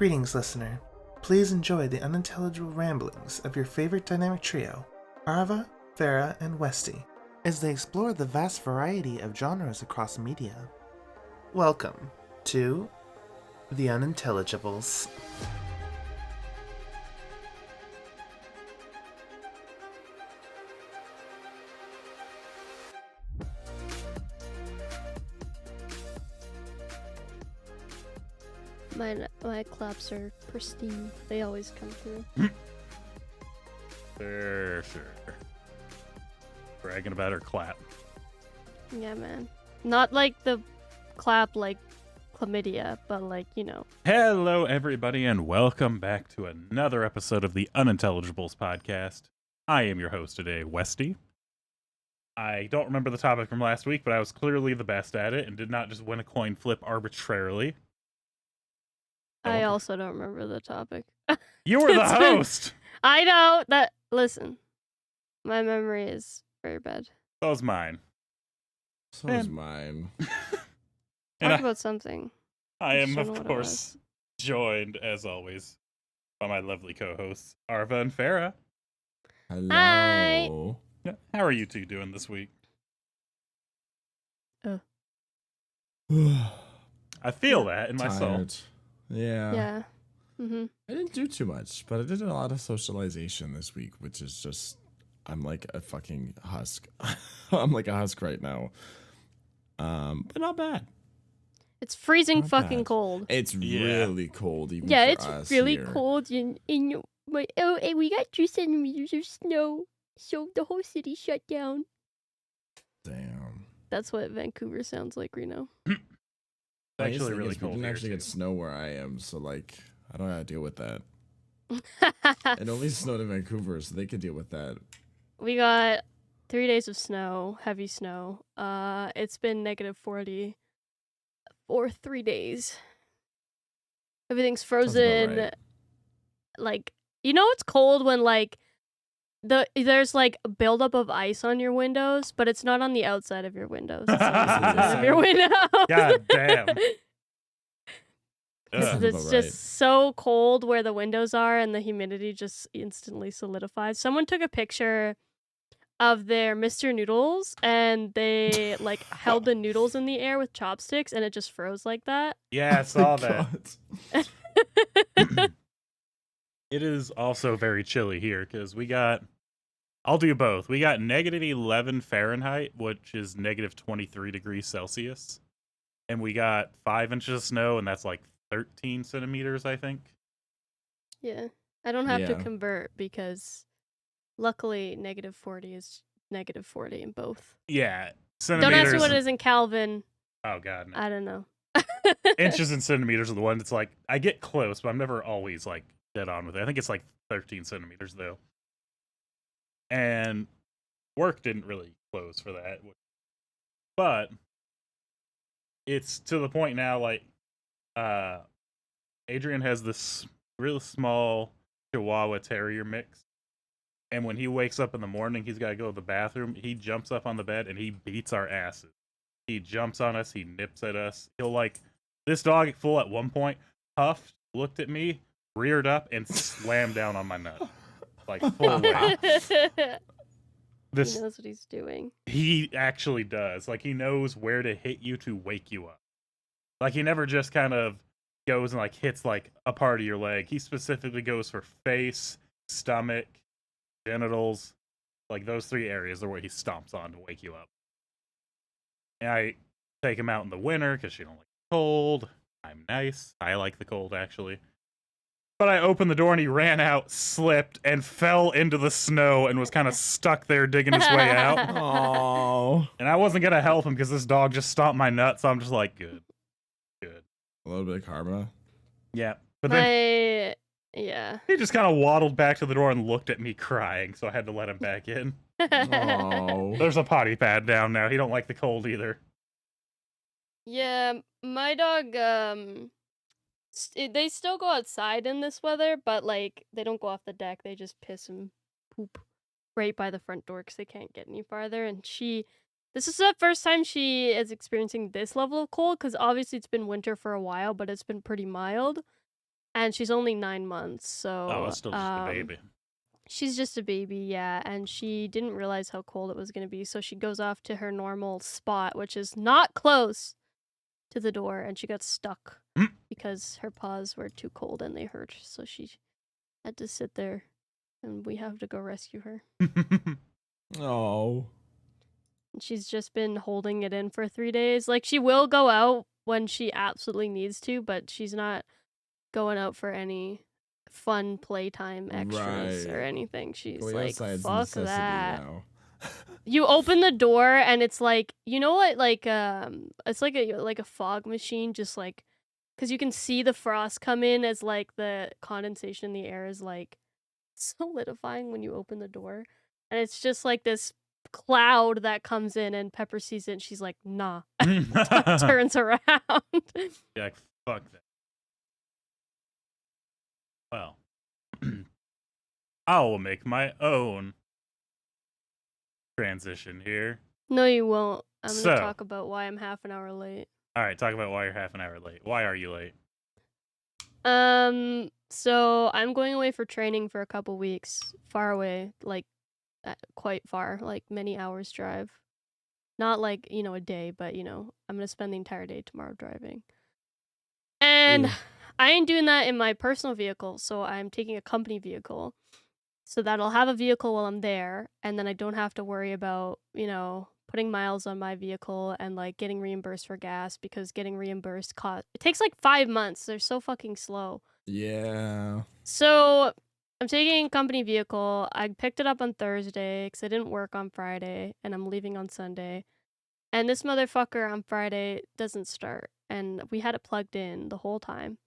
Greetings, listener. Please enjoy the unintelligible ramblings of your favorite dynamic trio, Arva, Farah, and Westy, as they explore the vast variety of genres across media. Welcome to The Unintelligibles. My claps are pristine. They always come through. Sure. Bragging about her clap. Yeah, man. Not like the clap like chlamydia, but like, you know. Hello, everybody, and welcome back to another episode of the Unintelligibles podcast. I am your host today, Westy. I don't remember the topic from last week, but I was clearly the best at it and did not just win a coin flip arbitrarily. I also don't remember the topic. You were the host! I know that. Listen, my memory is very bad. So's mine. So is mine. And Talk about something. I am, just don't know of what it course, joined, as always, by my lovely co-hosts, Arva and Farah. Hello. Hi. Yeah, how are you two doing this week? I feel that in my soul. Tired. Yeah. Yeah. Mm-hmm. I didn't do too much, but I did a lot of socialization this week, which is just, I'm like a fucking husk. I'm like a husk right now. But not bad. It's freezing Not fucking bad. cold. It's really cold, even Yeah, for it's us really here. cold and we got 2 centimeters of snow, so the whole city shut down. Damn. That's what Vancouver sounds like right now. It's actually Nice thing really is we cold didn't here, actually too. get snow where I am, so like, I don't gotta deal with that. It only snowed in Vancouver, so they could deal with that. We got 3 days of snow, heavy snow. It's been -40 for 3 days. Everything's Sounds about frozen. right. Like, you know, it's cold when like there's like a buildup of ice on your windows, but it's not on the outside of your windows. It's on the inside of your windows. God damn. Sounds It's about just right. so cold where the windows are, and the humidity just instantly solidifies. Someone took a picture of their Mr. Noodles, and they like held the noodles in the air with chopsticks, and it just froze like that. Yeah, I saw Oh, that. God. It is also very chilly here because I'll do both. We got -11 Fahrenheit, which is -23 degrees Celsius. And we got 5 inches of snow, and that's like 13 centimeters, I think. Yeah, I don't have to Yeah. convert because luckily -40 is -40 in both. Yeah, Don't centimeters. ask me what it is in Kelvin. Oh, God. No. I don't know. Inches and centimeters are the one that's like, I get close, but I'm never always like dead on with it. I think it's like 13 centimeters, though. And work didn't really close for that. But it's to the point now, like, Adrian has this real small Chihuahua Terrier mix. And when he wakes up in the morning, he's got to go to the bathroom. He jumps up on the bed and he beats our asses. He jumps on us. He nips at us. He'll like, this dog full at one point, huffed, looked at me, reared up, and slammed down on my nut. Like, full weight. He This, knows what he's doing. he actually does. Like, he knows where to hit you to wake you up. Like, he never just kind of goes and, like, hits, like, a part of your leg. He specifically goes for face, stomach, genitals. Like, those 3 areas are where he stomps on to wake you up. And I take him out in the winter because she don't like the cold. I'm nice. I like the cold, actually. But I opened the door and he ran out, slipped, and fell into the snow and was kind of stuck there digging his way out. Oh. And I wasn't going to help him because this dog just stomped my nut, so I'm just like, good. A little bit of karma. Yeah. But then Yeah. he just kind of waddled back to the door and looked at me crying, so I had to let him back in. Oh. There's a potty pad down now. He don't like the cold either. Yeah, my dog, they still go outside in this weather, but like they don't go off the deck. They just piss and poop right by the front door because they can't get any farther. And this is the first time she is experiencing this level of cold because obviously it's been winter for a while, but it's been pretty mild. and she's only 9 months, so Oh, it's still just a baby. she's just a baby, yeah, and she didn't realize how cold it was going to be, so she goes off to her normal spot, which is not close to the door, and she got stuck Mm. because her paws were too cold and they hurt, so she had to sit there, and we have to go rescue her. Oh. And she's just been holding it in for 3 days. Like, she will go out when she absolutely needs to, but she's not going out for any fun playtime extras or Right. anything. She's Going like, outside's a fuck necessity that. now. You open the door and it's like, you know what, like, it's like a fog machine, just like, because you can see the frost come in as like the condensation in the air is like solidifying when you open the door, and it's just like this cloud that comes in, and Pepper sees it and she's like, nah. Turns around. Yeah, fuck that. Well, I will make my own transition here. No, you won't. I'm gonna So- talk about why I'm half an hour late. All right, talk about why you're half an hour late. Why are you late? So I'm going away for training for a couple weeks, far away, like quite far, like many hours drive. Not like, a day, but I'm gonna spend the entire day tomorrow driving. And Ew. I ain't doing that in my personal vehicle, so I'm taking a company vehicle. So that I'll have a vehicle while I'm there, and then I don't have to worry about, putting miles on my vehicle and like getting reimbursed for gas, because getting reimbursed it takes like 5 months. They're so fucking slow. Yeah. So I'm taking a company vehicle. I picked it up on Thursday because I didn't work on Friday, and I'm leaving on Sunday. And this motherfucker on Friday doesn't start, and we had it plugged in the whole time.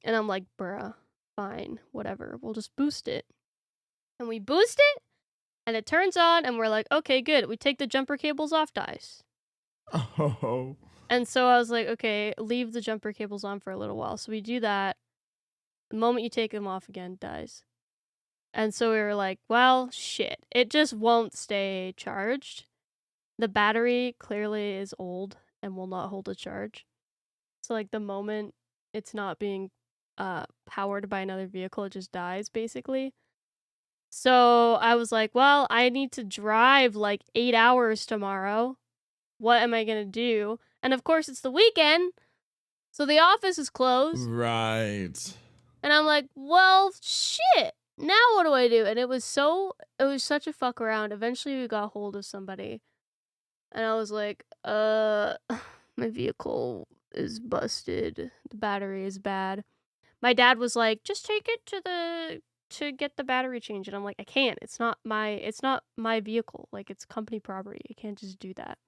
And I'm like, bruh, fine, whatever. We'll just boost it. And we boost it, and it turns on, and we're like, okay, good. We take the jumper cables off, dies. Oh. And so I was like, okay, leave the jumper cables on for a little while. So we do that. The moment you take them off again, dies. And so we were like, well, shit. It just won't stay charged. The battery clearly is old and will not hold a charge. So like the moment it's not being powered by another vehicle, it just dies basically. So I was like, well, I need to drive like 8 hours tomorrow. What am I going to do? And of course, it's the weekend. So the office is closed. Right. And I'm like, well, shit. Now what do I do? And it was such a fuck around. Eventually we got hold of somebody. And I was like, my vehicle is busted. The battery is bad. My dad was like, just take it to get the battery changed. And I'm like, I can't. It's not my vehicle. Like, it's company property. I can't just do that.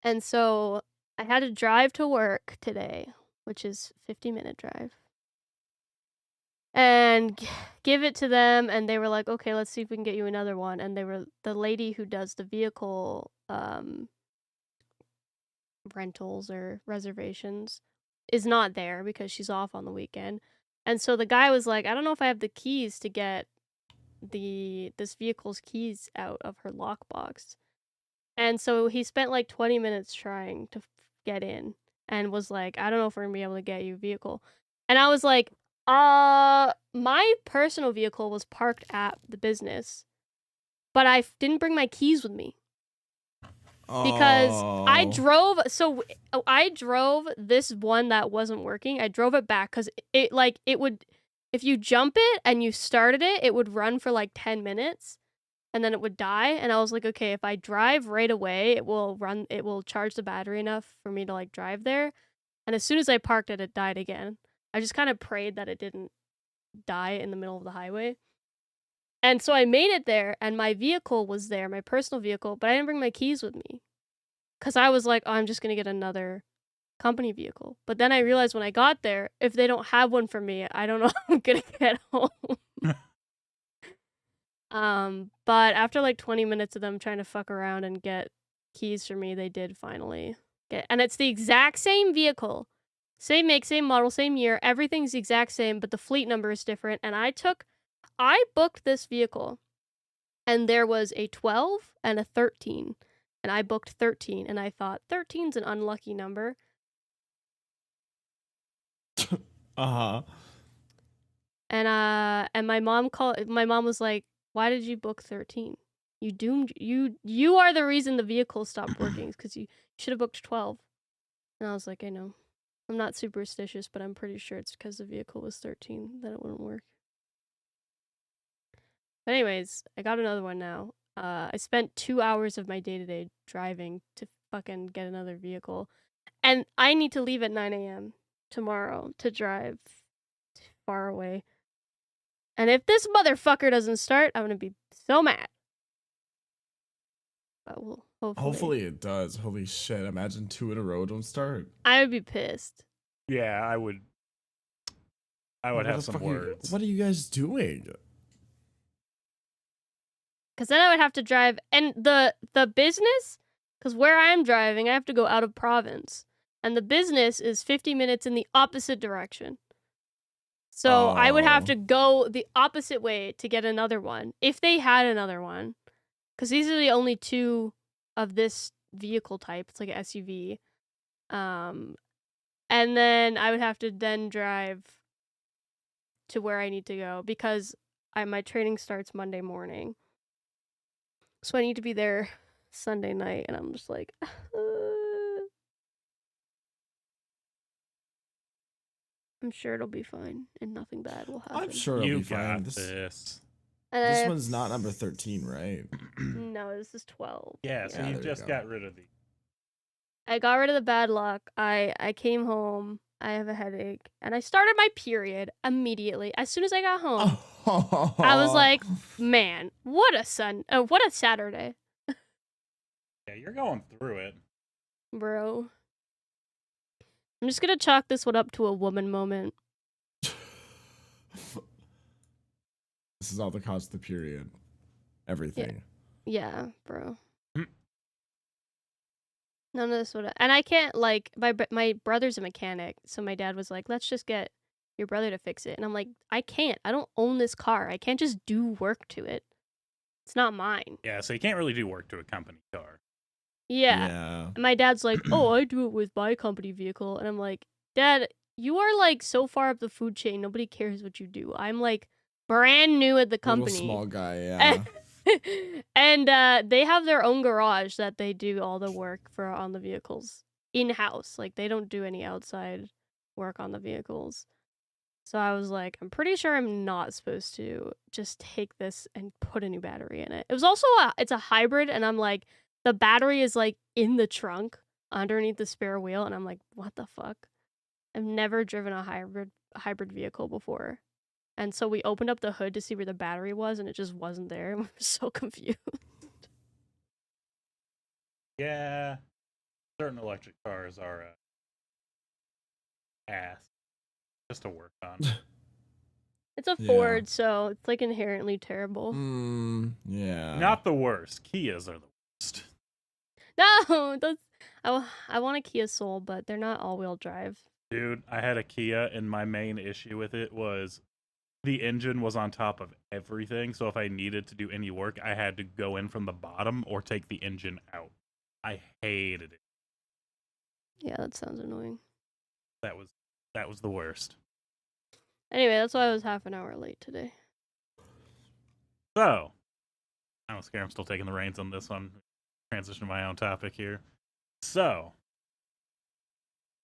And so I had to drive to work today, which is 50-minute drive. And give it to them, and they were like, okay, let's see if we can get you another one. And the lady who does the vehicle rentals or reservations is not there because she's off on the weekend. And so the guy was like, I don't know if I have the keys to get this vehicle's keys out of her lockbox. And so he spent like 20 minutes trying to get in and was like, I don't know if we're gonna be able to get you a vehicle. And I was like, my personal vehicle was parked at the business, but I didn't bring my keys with me. Because I drove this one that wasn't working. I drove it back because it would, if you jump it and you started it, it would run for like 10 minutes and then it would die. And I was like, okay, if I drive right away, it will charge the battery enough for me to like drive there. And as soon as I parked it, it died again. I just kind of prayed that it didn't die in the middle of the highway. And so I made it there, and my vehicle was there, my personal vehicle, but I didn't bring my keys with me. Because I was like, oh, I'm just going to get another company vehicle. But then I realized when I got there, if they don't have one for me, I don't know how I'm going to get home. But after like 20 minutes of them trying to fuck around and get keys for me, they did finally get. And it's the exact same vehicle. Same make, same model, same year. Everything's the exact same, but the fleet number is different. And I booked this vehicle, and there was a 12 and a 13, and I booked 13, and I thought 13's an unlucky number. Uh-huh. And my mom was like, "Why did you book 13? You are the reason the vehicle stopped working because you should have booked 12." And I was like, "I know. I'm not superstitious, but I'm pretty sure it's because the vehicle was 13 that it wouldn't work." But anyways, I got another one now. I spent 2 hours of my day-to-day driving to fucking get another vehicle. And I need to leave at 9 a.m. tomorrow to drive far away. And if this motherfucker doesn't start, I'm gonna be so mad. But we'll Hopefully it does. Holy shit. Imagine 2 in a row don't start. I would be pissed. Yeah, I would What have the some fuck words. What are you guys doing? Because then I would have to drive. And the business, because where I'm driving, I have to go out of province. And the business is 50 minutes in the opposite direction. So I would have Oh. to go the opposite way to get another one. If they had another one. Because these are the only two of this vehicle type. It's like an SUV. And then I would have to then drive to where I need to go. Because my training starts Monday morning. So I need to be there Sunday night. And I'm just like... I'm sure it'll be fine, and nothing bad will happen. I'm sure it'll You be fine. got This this. this one's not number 13, right? No, this is 12. Yeah, so Yeah, you there you just go. got rid of the. I got rid of the bad luck. I came home. I have a headache, and I started my period immediately. As soon as I got home, I was like, "Man, what a Saturday, Yeah, you're going through it. bro." I'm just gonna chalk this one up to a woman moment. This is all the cause of the period. Everything. Yeah, bro. Mm. None of this would. And I can't like my brother's a mechanic, so my dad was like, "Let's just get your brother to fix it." And I'm like, "I can't. I don't own this car. I can't just do work to it. It's not mine." Yeah, so you can't really do work to a company car. Yeah. And my dad's like, "Oh, I do it with my company vehicle." And I'm like, "Dad, you are like so far up the food chain. Nobody cares what you do. I'm like brand new at the company." Little small guy, yeah. And they have their own garage that they do all the work for on the vehicles in-house. Like they don't do any outside work on the vehicles. So I was like, I'm pretty sure I'm not supposed to just take this and put a new battery in it. It was also it's a hybrid, and I'm like, the battery is like in the trunk underneath the spare wheel, and I'm like, what the fuck? I've never driven a hybrid vehicle before. And so we opened up the hood to see where the battery was, and it just wasn't there. We were so confused. Yeah, certain electric cars are ass just to work on. It's a Yeah. Ford, so it's like inherently terrible. Yeah. Not the worst. Kias are the worst. No, I want a Kia Soul, but they're not all-wheel drive. Dude, I had a Kia, and my main issue with it was the engine was on top of everything. So if I needed to do any work, I had to go in from the bottom or take the engine out. I hated it. Yeah, that sounds annoying. That was the worst. Anyway, that's why I was half an hour late today. So, I don't scare. I'm still taking the reins on this one. Transition to my own topic here. So,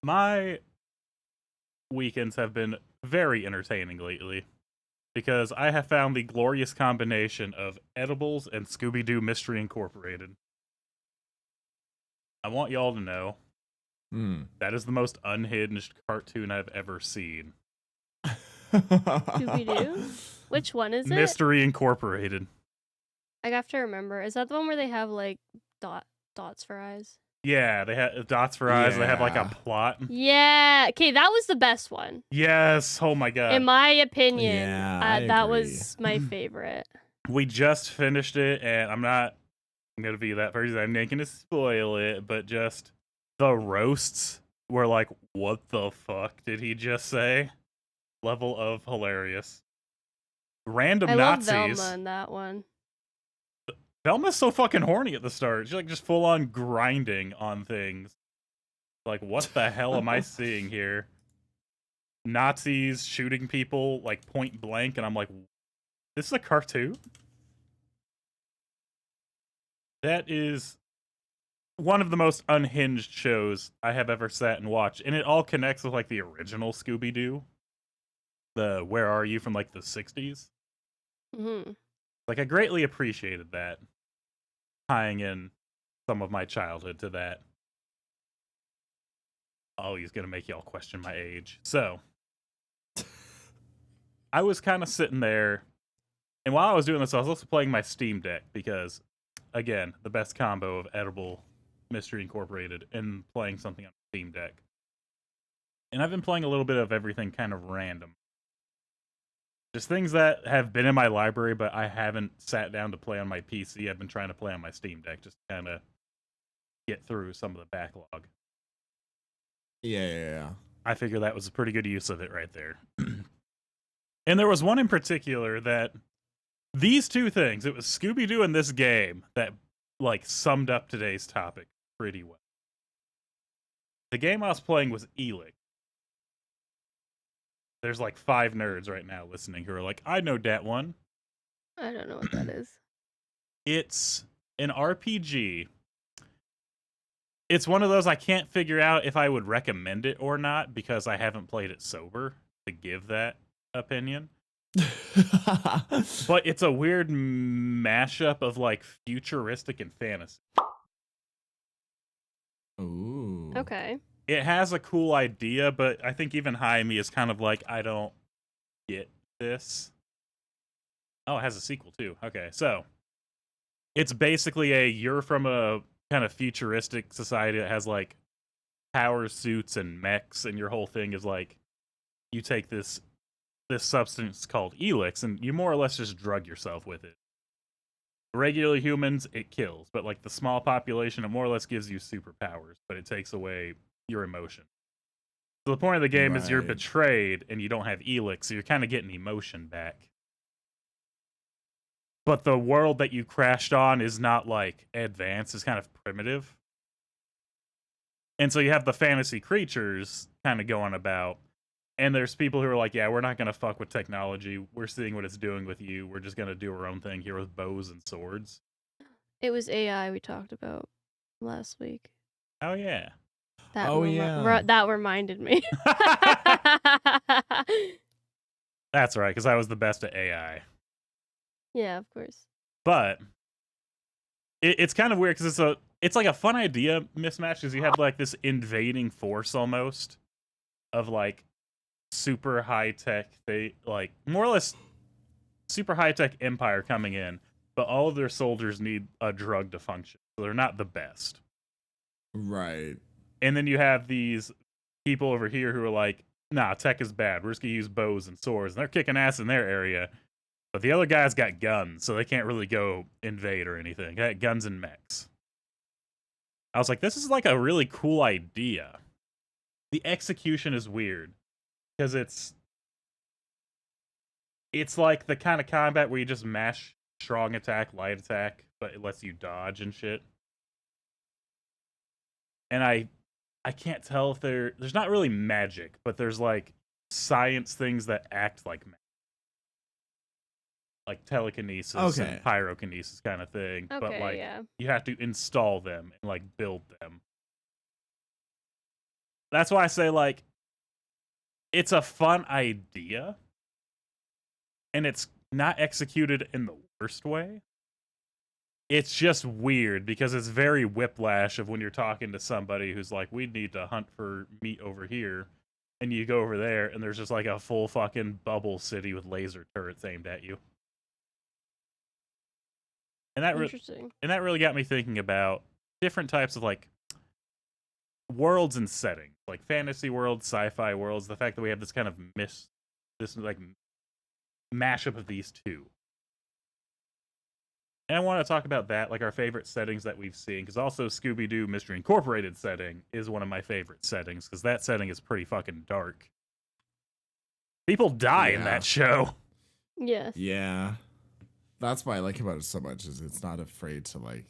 my weekends have been very entertaining lately because I have found the glorious combination of edibles and Scooby-Doo Mystery Incorporated. I want y'all to know that is the most unhinged cartoon I've ever seen. Scooby-Doo? Which one is it? Mystery Incorporated. I have to remember. Is that the one where they have like dots for eyes? Yeah, they have dots for eyes. They have like a Yeah. plot. Yeah. Okay, that was the best one. Yes. Oh my god. In my opinion, Yeah, I that agree. was my favorite. We just finished it, and I'm gonna be that person. I'm not gonna spoil it, but just the roasts were like, "What the fuck did he just say?" Level of hilarious. Random I love Nazis. Velma in that one. Velma's so fucking horny at the start. She's like just full on grinding on things. Like, what the hell am I seeing here? Nazis shooting people like point blank, and I'm like, this is a cartoon? That is one of the most unhinged shows I have ever sat and watched, and it all connects with like the original Scooby-Doo, the Where Are You from like the 60s. Mm-hmm. Like, I greatly appreciated that, tying in some of my childhood to that. Oh, he's gonna make y'all question my age. So, I was kind of sitting there, and while I was doing this, I was also playing my Steam Deck because, again, the best combo of edible Mystery Incorporated and playing something on Steam Deck. And I've been playing a little bit of everything kind of random. Just things that have been in my library, but I haven't sat down to play on my PC. I've been trying to play on my Steam Deck just to kind of get through some of the backlog. Yeah. I figure that was a pretty good use of it right there. And there was one in particular that these two things, it was Scooby-Doo and this game, that like summed up today's topic pretty well. The game I was playing was Elix. There's like 5 nerds right now listening who are like, I know that one. I don't know what that is. It's an RPG. It's one of those I can't figure out if I would recommend it or not because I haven't played it sober to give that opinion. But it's a weird mashup of like futuristic and fantasy. Ooh. Okay. It has a cool idea, but I think even Jaime is kind of like, I don't get this. Oh, it has a sequel too. Okay, so it's basically you're from a kind of futuristic society that has like power suits and mechs, and your whole thing is like you take this substance called Elix, and you more or less just drug yourself with it. Regular humans, it kills, but like the small population, it more or less gives you superpowers, but it takes away your emotion. So the point of the game is you're Right. betrayed and you don't have Elix, so you're kind of getting emotion back. But the world that you crashed on is not like advanced, it's kind of primitive. And so you have the fantasy creatures kind of going about, and there's people who are like, yeah, we're not going to fuck with technology. We're seeing what it's doing with you. We're just going to do our own thing here with bows and swords. It was AI we talked about last week. Oh, yeah. That Oh, yeah. that reminded me. That's right, because I was the best at AI. Yeah, of course. But it's kind of weird because it's like a fun idea mismatch because you have like this invading force almost of like super high tech, they like more or less super high tech empire coming in, but all of their soldiers need a drug to function, so they're not the best. Right. And then you have these people over here who are like, nah, tech is bad. We're just gonna use bows and swords, and they're kicking ass in their area. But the other guys got guns, so they can't really go invade or anything. They got guns and mechs. I was like, this is like a really cool idea. The execution is weird because it's like the kind of combat where you just mash strong attack, light attack, but it lets you dodge and shit. And I can't tell if there's not really magic, but there's like science things that act like magic. Like telekinesis and pyrokinesis kind of thing. Okay, but like yeah. you have to install them and like build them. That's why I say like it's a fun idea. And it's not executed in the worst way. It's just weird because it's very Whiplash of when you're talking to somebody who's like, we need to hunt for meat over here. And you go over there and there's just like a full fucking bubble city with laser turrets aimed at you. And that Interesting. And that really got me thinking about different types of like worlds and settings, like fantasy worlds, sci-fi worlds. The fact that we have this kind of this like mashup of these two. And I want to talk about that, like our favorite settings that we've seen, because also Scooby-Doo Mystery Incorporated setting is one of my favorite settings, because that setting is pretty fucking dark. People die in that show. Yes. Yeah. That's why I like about it so much, is it's not afraid to like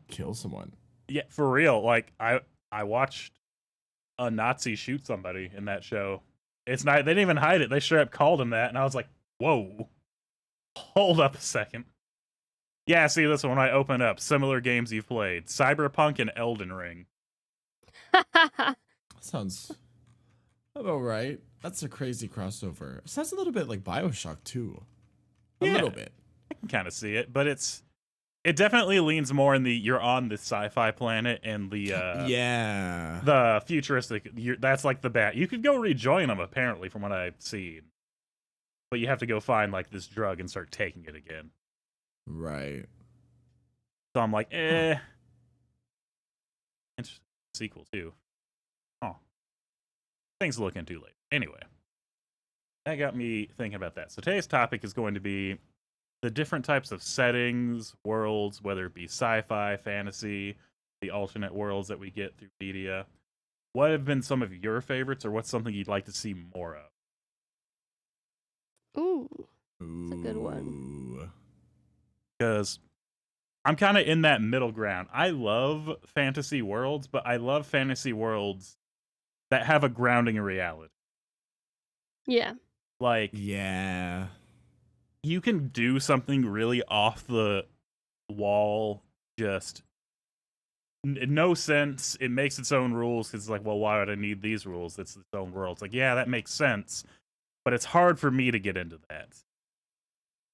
kill someone. Yeah, for real. Like I watched a Nazi shoot somebody in that show. It's not. They didn't even hide it. They straight up called him that, and I was like, "Whoa, hold up a second." Yeah, see this one. When I open up similar games you've played: Cyberpunk and Elden Ring. Sounds about right. That's a crazy crossover. Sounds a little bit like BioShock too. A Yeah. little bit. I can kind of see it, but it definitely leans more in the you're on the sci-fi planet and the Yeah. the futuristic. That's like the bat. You could go rejoin them apparently, from what I've seen, but you have to go find like this drug and start taking it again. Right. So I'm like, Interesting. Sequel too. Oh, things to look into later. Anyway, that got me thinking about that. So today's topic is going to be the different types of settings, worlds, whether it be sci-fi, fantasy, the alternate worlds that we get through media. What have been some of your favorites, or what's something you'd like to see more of? Ooh. That's a good one. Because I'm kind of in that middle ground. I love fantasy worlds, but I love fantasy worlds that have a grounding in reality. Yeah. Like, Yeah. you can do something really off the wall, just no sense. It makes its own rules because it's like, well, why would I need these rules? It's its own world. It's like, yeah, that makes sense, but it's hard for me to get into that.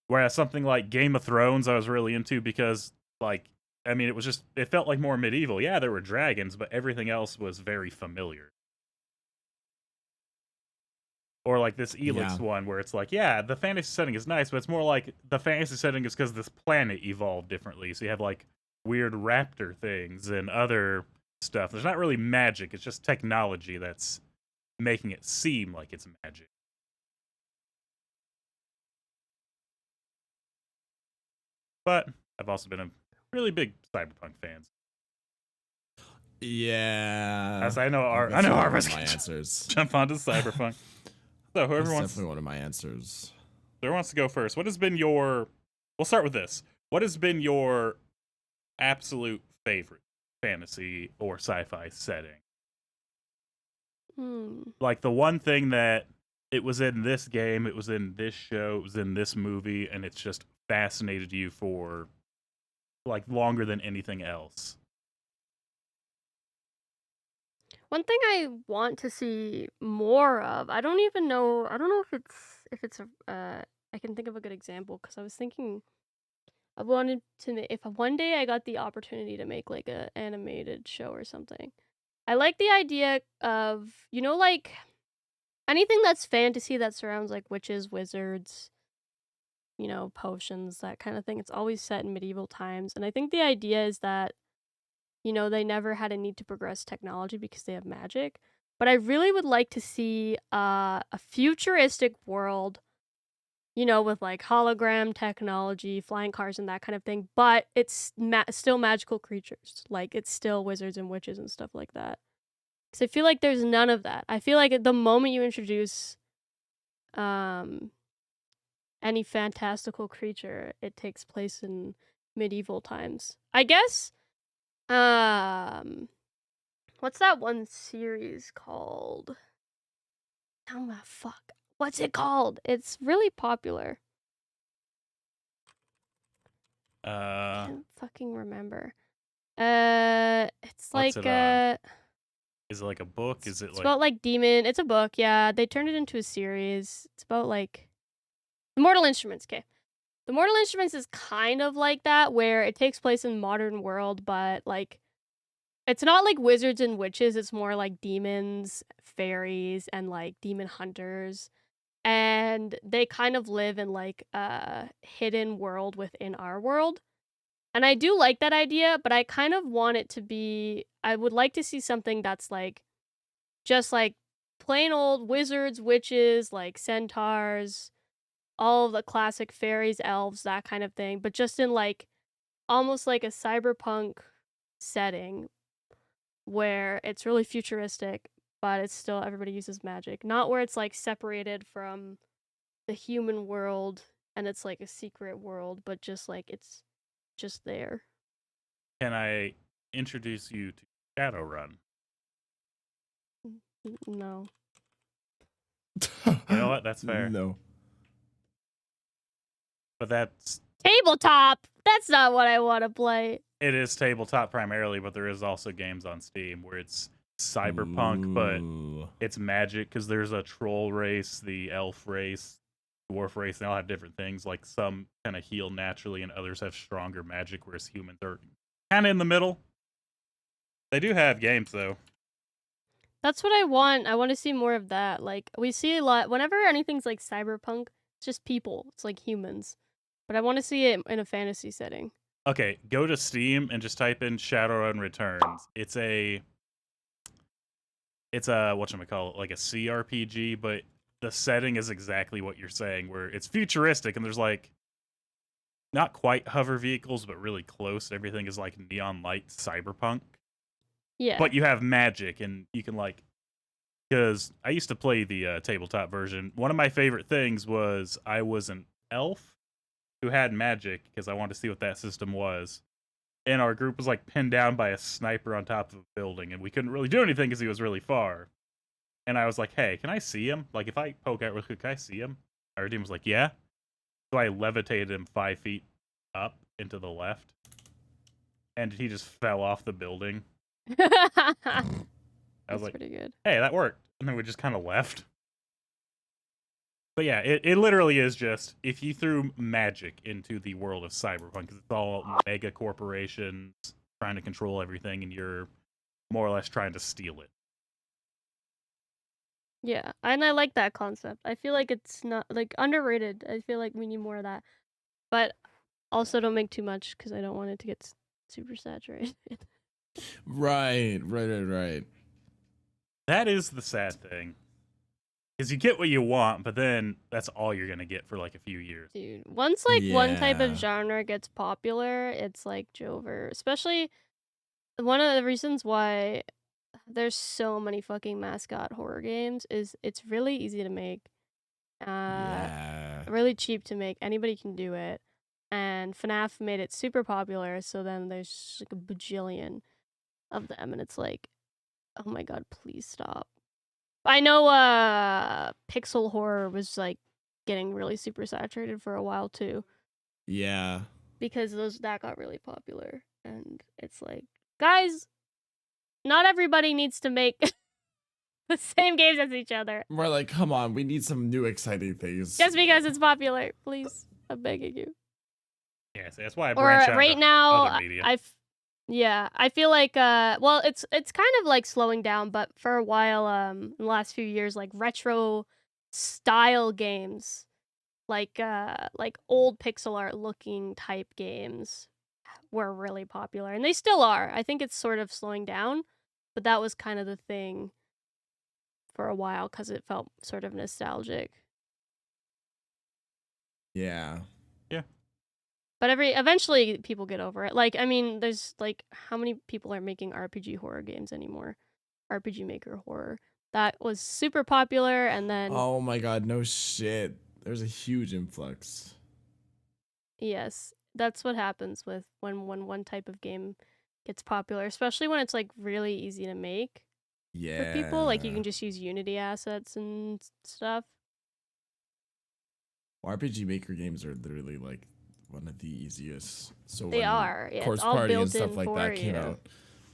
Whereas something like Game of Thrones, I was really into because, like, I mean, it felt like more medieval. Yeah, there were dragons, but everything else was very familiar. Or like this Elix one where it's like, yeah, the fantasy setting is nice, but it's more like the fantasy setting is because this planet evolved differently. So you have like weird raptor things and other stuff. There's not really magic, it's just technology that's making it seem like it's magic. But I've also been a really big Cyberpunk fan. Yeah. As I know That's I know one our of my answers. jump onto Cyberpunk. So whoever That's wants, definitely one of my answers. whoever wants to go first, what has been your? We'll start with this. What has been your absolute favorite fantasy or sci-fi setting? Like the one thing that it was in this game, it was in this show, it was in this movie, and it's just fascinated you for like longer than anything else. One thing I want to see more of, I don't know if it's I can think of a good example because I was thinking I wanted to if one day I got the opportunity to make like a animated show or something. I like the idea of, like anything that's fantasy that surrounds like witches, wizards, potions, that kind of thing. It's always set in medieval times, and I think the idea is that they never had a need to progress technology because they have magic. But I really would like to see a futuristic world, with like hologram technology, flying cars, and that kind of thing. But it's still magical creatures. Like it's still wizards and witches and stuff like that. Because I feel like there's none of that. I feel like at the moment you introduce any fantastical creature, it takes place in medieval times. I guess what's that one series called? Oh fuck. What's it called? It's really popular. I can't fucking remember. It's What's like it on? Is it like a book? Is it it's like about like demon. It's a book, yeah. They turned it into a series. It's about like the Mortal Instruments, okay. The Mortal Instruments is kind of like that, where it takes place in modern world, but like it's not like wizards and witches, it's more like demons, fairies, and like demon hunters. And they kind of live in like a hidden world within our world. And I do like that idea, but I kind of want it to be, I would like to see something that's like just like plain old wizards, witches, like centaurs, all of the classic fairies, elves, that kind of thing, but just in like almost like a cyberpunk setting where it's really futuristic, but it's still everybody uses magic. Not where it's like separated from the human world and it's like a secret world, but just like it's just there. Can I introduce you to Shadowrun? No. You know what? That's fair. No. But that's Tabletop. That's not what I want to play. it is tabletop primarily, but there is also games on Steam where it's cyberpunk, but Ooh. it's magic because there's a troll race, the elf race, dwarf race, and they all have different things. Like some kind of heal naturally, and others have stronger magic, whereas humans are kind of in the middle. They do have games though. That's what I want. I want to see more of that. Like we see a lot whenever anything's like cyberpunk, it's just people. It's like humans. But I want to see it in a fantasy setting. Okay, go to Steam and just type in Shadowrun Returns. It's a whatchamacallit, like a CRPG, but the setting is exactly what you're saying, where it's futuristic and there's like not quite hover vehicles, but really close. Everything is like neon light cyberpunk. Yeah. But you have magic and you can like, because I used to play the tabletop version. One of my favorite things was I was an elf who had magic because I wanted to see what that system was. And our group was like pinned down by a sniper on top of a building, and we couldn't really do anything because he was really far. And I was like, "Hey, can I see him? Like, if I poke out real quick, can I see him?" Our team was like, "Yeah." So I levitated him 5 feet up into the left, and he just fell off the building. I was That's like, pretty good. "Hey, that worked," and then we just kind of left. But yeah, it literally is just if you threw magic into the world of cyberpunk, because it's all mega corporations trying to control everything, and you're more or less trying to steal it. Yeah, and I like that concept. I feel like it's not like underrated. I feel like we need more of that. But also don't make too much because I don't want it to get super saturated. Right. That is the sad thing. Because you get what you want, but then that's all you're going to get for like a few years. Dude, once like one type Yeah. of genre gets popular, it's like Jover. Especially one of the reasons why there's so many fucking mascot horror games is it's really easy to make. Yeah. Really cheap to make. Anybody can do it. And FNAF made it super popular, so then there's just, like a bajillion of them, and it's like, oh my god, please stop. I know pixel horror was like getting really super saturated for a while too, Yeah. because that got really popular, and it's like, guys, not everybody needs to make the same games as each other We're like, come on, we need some new exciting things. just because it's popular. Please, I'm begging you. Yeah, so that's why I Or branch out right to now, other media. I feel like well, it's kind of like slowing down, but for a while in the last few years, like retro style games, like old pixel art looking type games were really popular, and they still are. I think it's sort of slowing down, but that was kind of the thing for a while because it felt sort of nostalgic. Yeah. But eventually people get over it. Like, I mean, there's like, how many people are making RPG horror games anymore? RPG Maker horror. That was super popular, and then Oh my god, no shit. There's a huge influx. yes, that's what happens with when one type of game gets popular, especially when it's like really easy to make Yeah. for people. Like you can just use Unity assets and stuff. RPG Maker games are literally like one of the easiest. So They when are. Yeah, Course it's all Party and built stuff in like for that came you. out,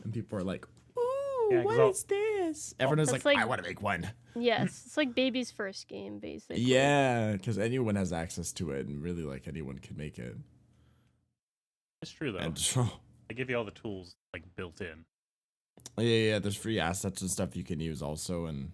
and people are like, "Ooh, Yeah, 'cause what all- is this?" Everyone's That's like, like- "I want to make one." Yes, it's like baby's first game, basically. Yeah, because anyone has access to it, and really, like anyone can make it. It's true though. And They give you all the tools like built in. yeah, there's free assets and stuff you can use also, and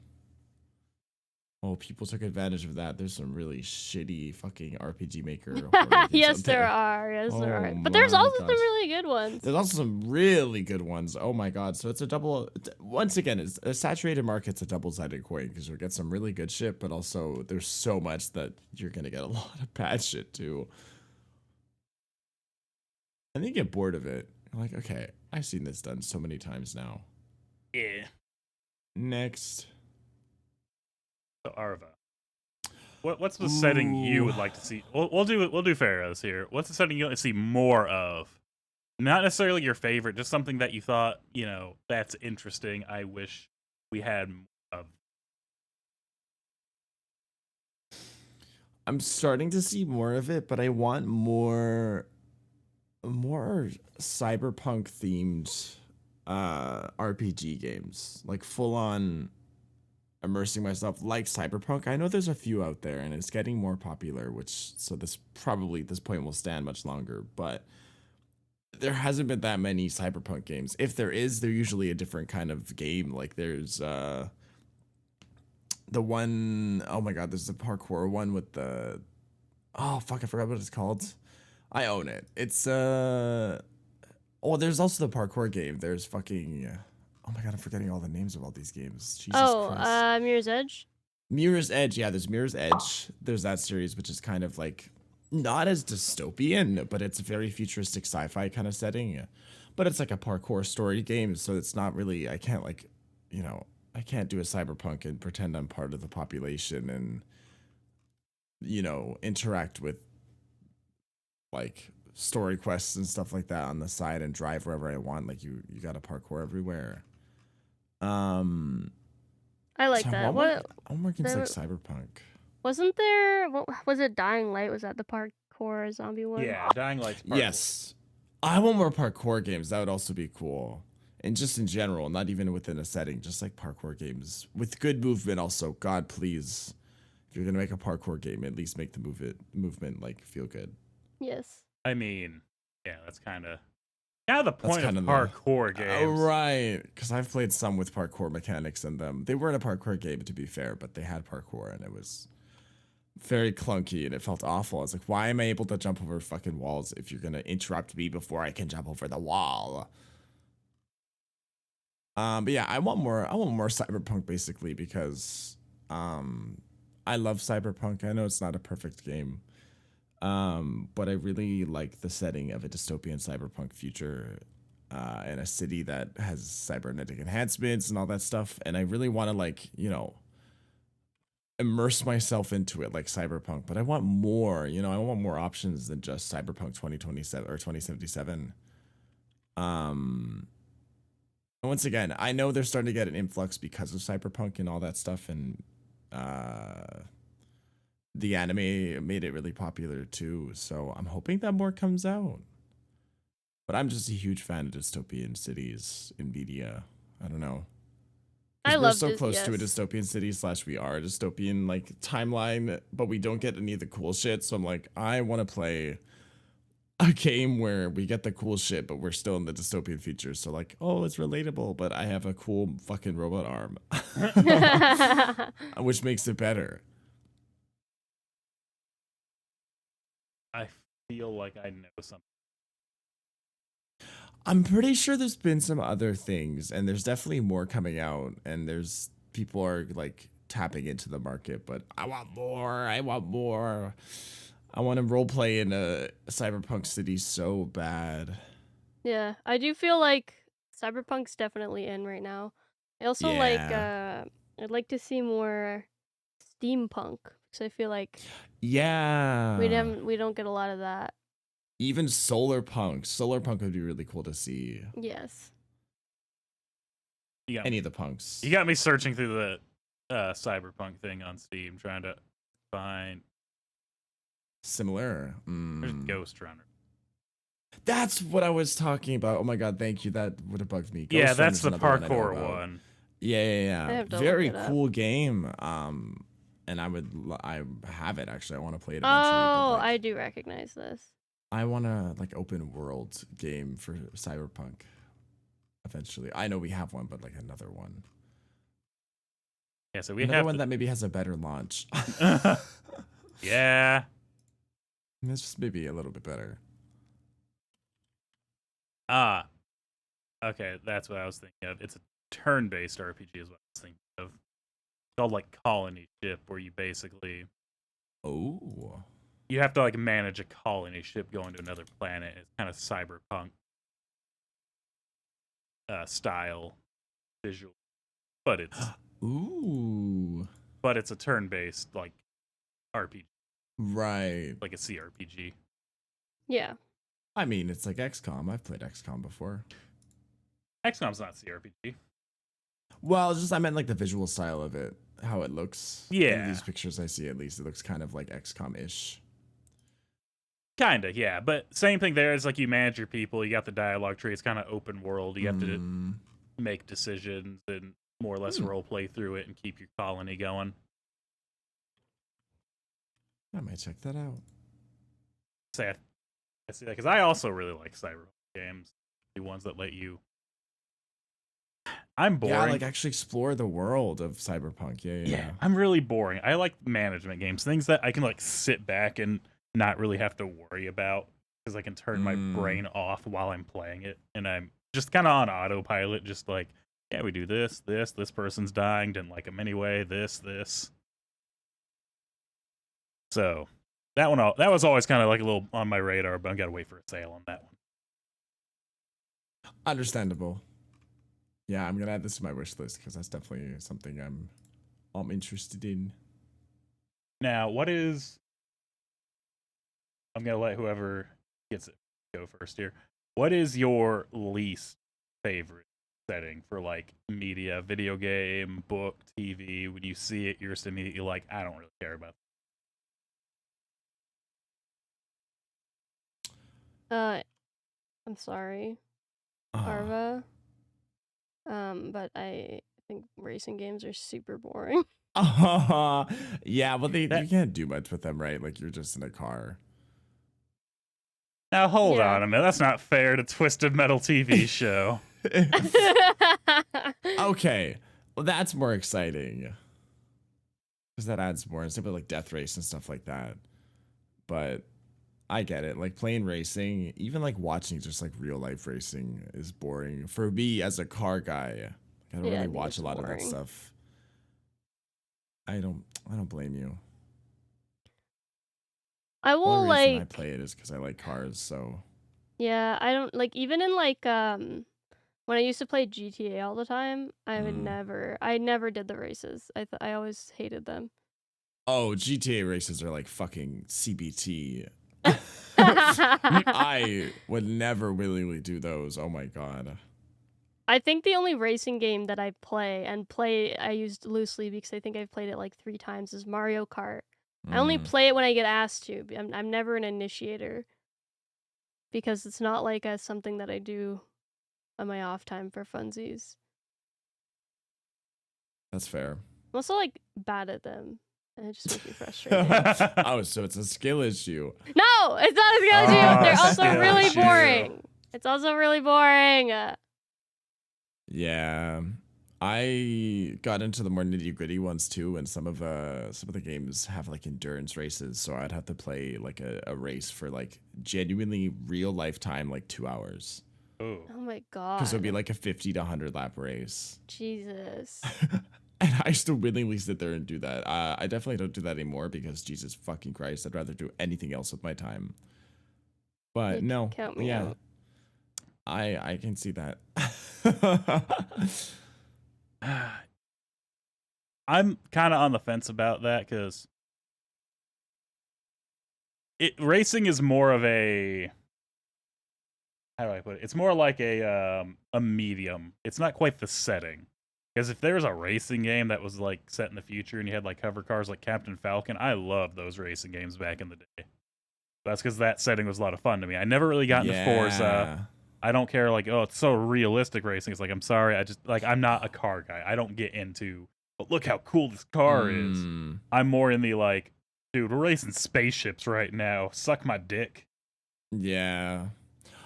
people took advantage of that. There's some really shitty fucking RPG Maker. horror games Yes, out there are. Yes, there Oh are. But there's my also some gosh. really good ones. There's also some really good ones. Oh my god! So it's a double. Once again, it's a saturated market's a double-sided coin because you'll get some really good shit, but also there's so much that you're gonna get a lot of bad shit too. And then you get bored of it. You're like, okay, I've seen this done so many times now. Yeah. Next. So Arva, what's the setting you would like to see? We'll do Pharaohs here. What's the setting you want to see more of? Not necessarily your favorite, just something that you thought, that's interesting. I wish we had of. I'm starting to see more of it, but I want more cyberpunk themed RPG games, like full on immersing myself like Cyberpunk. I know there's a few out there and it's getting more popular, which so this point will stand much longer, but there hasn't been that many Cyberpunk games. If there is, they're usually a different kind of game. Like there's the one, oh my god, there's the parkour one with the, oh fuck, I forgot what it's called. I own it. It's oh, there's also the parkour game. There's fucking, oh my god, I'm forgetting all the names of all these games. Jesus Christ. Mirror's Edge. Mirror's Edge, yeah, there's Mirror's Edge. There's that series, which is kind of like not as dystopian, but it's a very futuristic sci-fi kind of setting. But it's like a parkour story game, so it's not really, I can't like, you know, I can't do a cyberpunk and pretend I'm part of the population and, you know, interact with like story quests and stuff like that on the side and drive wherever I want. Like you got to parkour everywhere. I like so that. I want more games like Cyberpunk. Wasn't there? What was it? Dying Light, was that the parkour zombie one? Yeah, Dying Light's parkour. Yes, I want more parkour games. That would also be cool. And just in general, not even within a setting, just like parkour games with good movement. Also, God, please, if you're gonna make a parkour game, at least make the movement like feel good. Yes. I mean, yeah, that's kind of the point of parkour games. Oh, right, because I've played some with parkour mechanics in them. They weren't a parkour game, to be fair, but they had parkour, and it was very clunky, and it felt awful. I was like, why am I able to jump over fucking walls if you're gonna interrupt me before I can jump over the wall? But yeah, I want more Cyberpunk basically because I love Cyberpunk. I know it's not a perfect game. But I really like the setting of a dystopian cyberpunk future in a city that has cybernetic enhancements and all that stuff. And I really want to, like, you know, immerse myself into it like cyberpunk. But I want more, you know, I want more options than just Cyberpunk 2027 or 2077. And once again, I know they're starting to get an influx because of cyberpunk and all that stuff. And the anime made it really popular too, so I'm hoping that more comes out. But I'm just a huge fan of dystopian cities in media. I don't know. I love so close to a dystopian city / we are a dystopian like timeline, but we don't get any of the cool shit. So I'm like, I want to play a game where we get the cool shit, but we're still in the dystopian features. So like, oh, it's relatable, but I have a cool fucking robot arm, which makes it better. I feel like I know something. I'm pretty sure there's been some other things, and there's definitely more coming out, and there's people are like tapping into the market, but I want more. I want more. I want to roleplay in a cyberpunk city so bad. Yeah, I do feel like cyberpunk's definitely in right now. I also like I'd like to see more steampunk because I feel like we don't get a lot of that. Even solar punk would be really cool to see. Yes. Any of the punks. You got me searching through the cyberpunk thing on Steam, trying to find similar. There's Ghost Runner. That's what I was talking about. Oh my god, thank you. That would have bugged me. Yeah, that's the parkour one. Yeah. Very cool game. And I have it actually. I want to play it eventually. Oh, I do recognize this. I want a like open world game for cyberpunk eventually. I know we have one, but like another one. Yeah, so we another have one that maybe has a better launch. Yeah. It's just maybe a little bit better. Okay, that's what I was thinking of. It's a turn-based RPG is what I was thinking of. It's called like Colony Ship, where you basically you have to like manage a colony ship going to another planet. It's kind of cyberpunk style visual, but it's but it's a turn-based like RPG, right? Like a CRPG. Yeah. I mean, it's like XCOM. I've played XCOM before. XCOM's not CRPG. Well, just I meant like the visual style of it, how it looks. In Yeah. these pictures I see, at least it looks kind of like XCOM-ish. Kinda, yeah. But same thing there. It's like you manage your people. You got the dialogue tree. It's kind of open world. You have to Mm, make decisions and more or less Hmm. role play through it and keep your colony going. I might check that out. Say I see that because I also really like cyberpunk games, the ones that let you. I'm boring. Yeah, like actually explore the world of Cyberpunk. Yeah. I'm really boring. I like management games, things that I can like sit back and not really have to worry about because I can turn my Mm. brain off while I'm playing it, and I'm just kind of on autopilot, just like, yeah, we do this. This person's dying, didn't like him anyway. This. So that was always kind of like a little on my radar, but I gotta wait for a sale on that one. Understandable. Yeah, I'm gonna add this to my wish list because that's definitely something I'm interested in. Now, what is? I'm gonna let whoever gets it go first here. What is your least favorite setting for like media, video game, book, TV? When you see it, you're just immediately like, I don't really care about I'm sorry, Ah. Arva. But I think racing games are super boring. Yeah, well, you That- can't do much with them, right? Like you're just in a car. Now hold Yeah. on a minute. That's not fair to Twisted Metal TV show. Okay, well that's more exciting because that adds more instead of like Death Race and stuff like that. But I get it. Like playing racing, even like watching just like real life racing is boring for me as a car guy. I don't Yeah, I really think watch it's a lot of that boring. stuff. I don't blame you. I will Only reason I like play it is because I like cars. So yeah, I don't like even in like when I used to play GTA all the time, I would Mm. I never did the races. I always hated them. oh, GTA races are like fucking CBT. I would never willingly do those. Oh my god. I think the only racing game that I play I used loosely because I think I've played it like 3 times is Mario Kart. I only Mm. play it when I get asked to. I'm never an initiator because it's not like something that I do on my off time for funsies. That's fair. I'm also like bad at them, and it just makes me frustrated. Oh, so it's a skill issue. No, it's not a skill issue. Oh, They're also skill really issue. boring. It's also really boring. Yeah. I got into the more nitty gritty ones too, and some of the games have like endurance races, so I'd have to play like a race for like genuinely real lifetime, like 2 hours, Oh. Oh my god. because it would be like a 50 to 100 lap race. Jesus. And I still willingly sit there and do that. I definitely don't do that anymore because Jesus fucking Christ, I'd rather do anything else with my time. But You no, count me yeah, out. I can see that. I'm kind of on the fence about that because racing is more of a, how do I put it? It's more like a medium. It's not quite the setting. Because if there was a racing game that was like set in the future and you had like hover cars like Captain Falcon, I loved those racing games back in the day. That's because that setting was a lot of fun to me. I never really got into Forza. I don't care, like, oh, it's so realistic racing. It's like, I'm sorry, I'm not a car guy. I don't get into, but look how cool this car is. Mm. I'm more in the, like, dude, we're racing spaceships right now. Suck my dick. Yeah.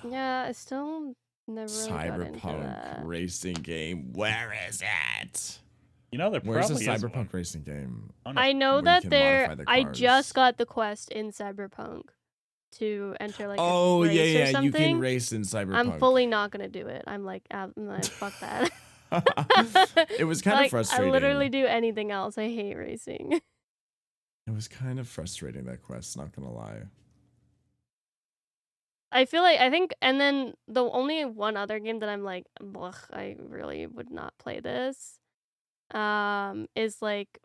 Yeah, I still never really got into Cyberpunk that. racing game. Where is it? You know, there Where's the probably is Cyberpunk one. racing game? I know where you that can there. modify the I cars. just got the quest in Cyberpunk to enter like Oh a race yeah, or yeah. something. You can race in Cyberpunk. I'm fully not gonna do it. I'm like fuck that. It was kind of Like, frustrating. I literally do anything else. I hate racing. It was kind of frustrating, that quest, not gonna lie. I feel like and then the only one other game that I'm like, ugh, I really would not play this. Is like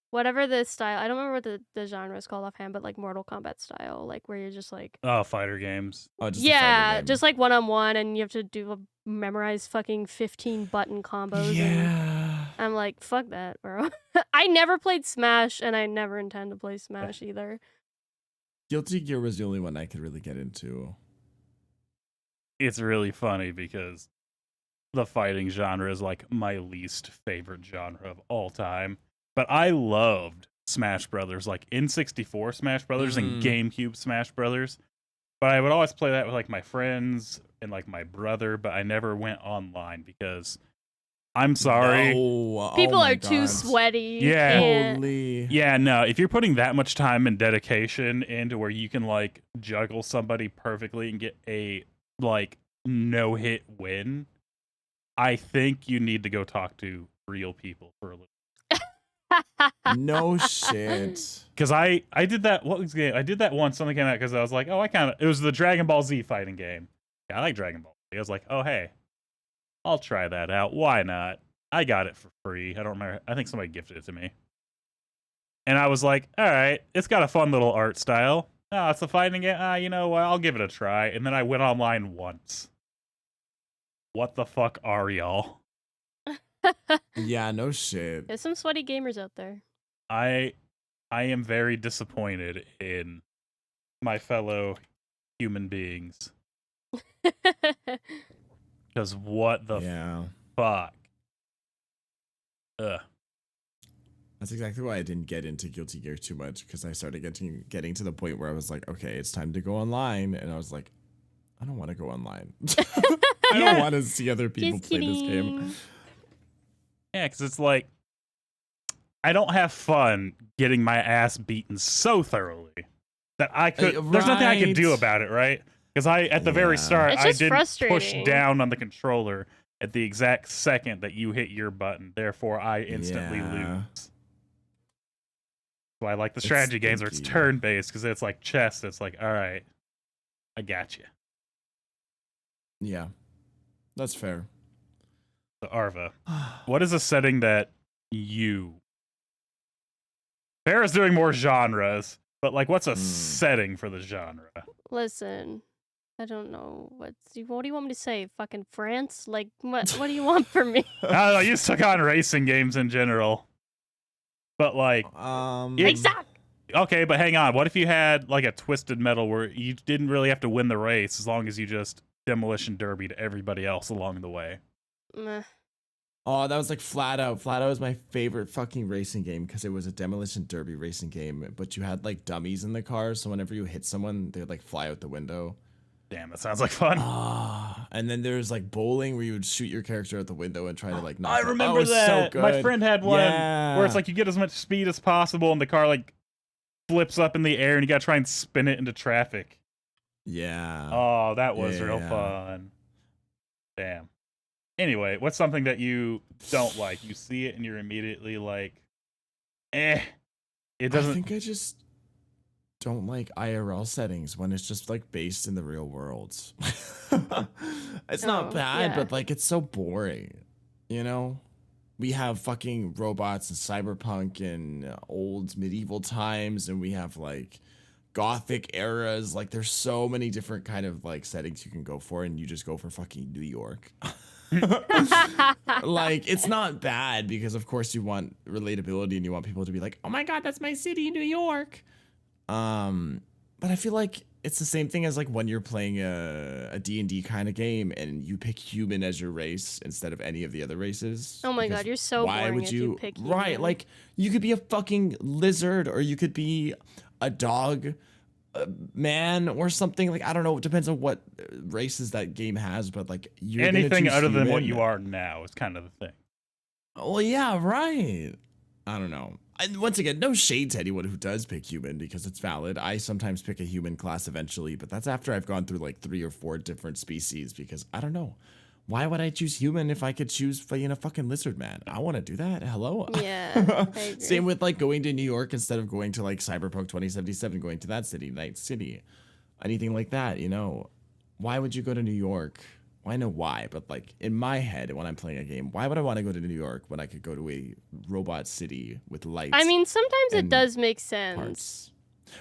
whatever the style. I don't remember what the genre is called offhand, but like Mortal Kombat style, like where you're just like Oh, fighter games. Oh, just a fighter game. just like 1-on-1, and you have to do a memorize fucking 15 button combos. And Yeah. I'm like, fuck that, bro. I never played Smash, and I never intend to play Smash either. Guilty Gear was the only one I could really get into. It's really funny because the fighting genre is like my least favorite genre of all time. But I loved Smash Brothers, like N64 Smash Brothers and GameCube Smash Brothers. But I would always play that with like my friends and like my brother, but I never went online because I'm sorry. No. People Oh my are too God. sweaty. you Yeah. can't- Holy. Yeah, no, if you're putting that much time and dedication into where you can like juggle somebody perfectly and get a like no hit win, I think you need to go talk to real people for a little. No shit. Because I did that. What was the game? I did that once. Something came out because I was like, oh, it was the Dragon Ball Z fighting game. Yeah, I like Dragon Ball Z. I was like, oh, hey, I'll try that out. Why not? I got it for free. I don't remember. I think somebody gifted it to me. And I was like, all right, it's got a fun little art style. Oh, it's a fighting game. You know what? I'll give it a try. And then I went online once. What the fuck are y'all? Yeah, no shit. There's some sweaty gamers out there. I am very disappointed in my fellow human beings. Because what the Yeah. fuck? Ugh. That's exactly why I didn't get into Guilty Gear too much, because I started getting to the point where I was like, okay, it's time to go online, and I was like, I don't want to go online. I don't want to see other people Just play this game. kidding. Yeah, because it's like, I don't have fun getting my ass beaten so thoroughly that I could. There's nothing I can do right. about it, right? Because at the very Yeah. start, It's I just did push frustrating. down on the controller at the exact second that you hit your button. Therefore, I instantly Yeah. lose. So I like the It's strategy games where it's stinky. turn based because it's like chess. It's like, all right, I got you. Yeah, that's fair. So Arva, what is a setting that you? Farrah's doing more genres, but like, what's a setting for the genre? Listen, I don't know. What do you want me to say? Fucking France? Like, what do you want from me? I don't know. You just took on racing games in general, but like, Um, Yeah. Exact. okay, but hang on. What if you had like a Twisted Metal where you didn't really have to win the race as long as you just demolition derby to everybody else along the way? Meh. Oh, that was like Flat Out. Flat Out was my favorite fucking racing game because it was a demolition derby racing game, but you had like dummies in the car, so whenever you hit someone, they'd like fly out the window. Damn, that sounds like fun. Ah, and then there's like bowling where you would shoot your character out the window and try to like knock I it. remember Oh, it was that. So My good. friend had one where it's Yeah. like you get as much speed as possible and the car like flips up in the air and you gotta try and spin it into traffic. Yeah. Oh, that was real Yeah. fun. Damn. Anyway, what's something that you don't like? You see it and you're immediately like, It I doesn't. think I just don't like IRL settings when it's just like based in the real world. It's not Oh, bad, yeah. but like it's so boring. You know? We have fucking robots and cyberpunk and old medieval times, and we have like gothic eras. Like there's so many different kind of like settings you can go for, and you just go for fucking New York. Like it's not bad because of course you want relatability and you want people to be like, oh my god, that's my city, New York. But I feel like it's the same thing as like when you're playing a D&D kind of game and you pick human as your race instead of any of the other races. Oh my because god, you're so boring if you pick right, human. like you could be a fucking lizard or you could be a dog man or something. Like I don't know, it depends on what races that game has, but like you're gonna Anything choose other than what human. you are now is kind of the thing. Well, yeah, right. I don't know. And once again, no shade to anyone who does pick human because it's valid. I sometimes pick a human class eventually, but that's after I've gone through like 3 or 4 different species because I don't know. Why would I choose human if I could choose a fucking lizard man? I want to do that. Hello? Yeah, I agree. Same with like going to New York instead of going to like Cyberpunk 2077, going to that city, Night City. Anything like that, you know. Why would you go to New York? Well, I know why, but like in my head when I'm playing a game, why would I want to go to New York when I could go to a robot city with lights? I mean, sometimes it and does make sense. parts.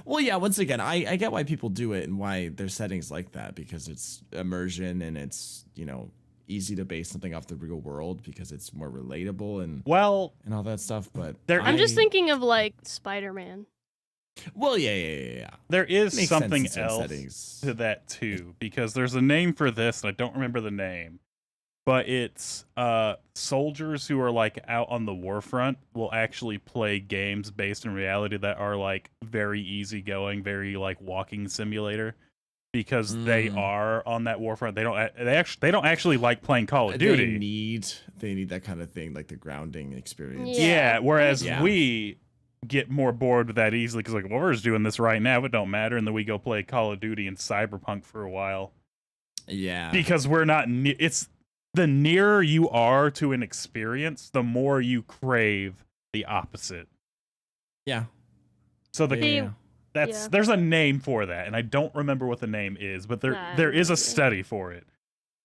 Well, yeah, once again, I get why people do it and why there's settings like that because it's immersion and it's, you know, easy to base something off the real world because it's more relatable and Well, all that stuff. But I'm just I- thinking of like Spider-Man. Well, yeah. there is Makes sense something in some else settings. to that too, because there's a name for this, and I don't remember the name, but it's soldiers who are like out on the war front will actually play games based in reality that are like very easygoing, very like walking simulator, because they Mm. are on that war front. They don't actually like playing Call of Duty. They need that kind of thing, like the grounding experience. Yeah. Yeah, whereas Yeah. we get more bored with that easily because like, well, we're just doing this right now, it don't matter, and then we go play Call of Duty and Cyberpunk for a while Yeah. because we're not. It's the nearer you are to an experience, the more you crave the opposite. Yeah. So Yeah. there's a name for that, and I don't remember what the name is, but Nah, I there have no is a idea. study for it,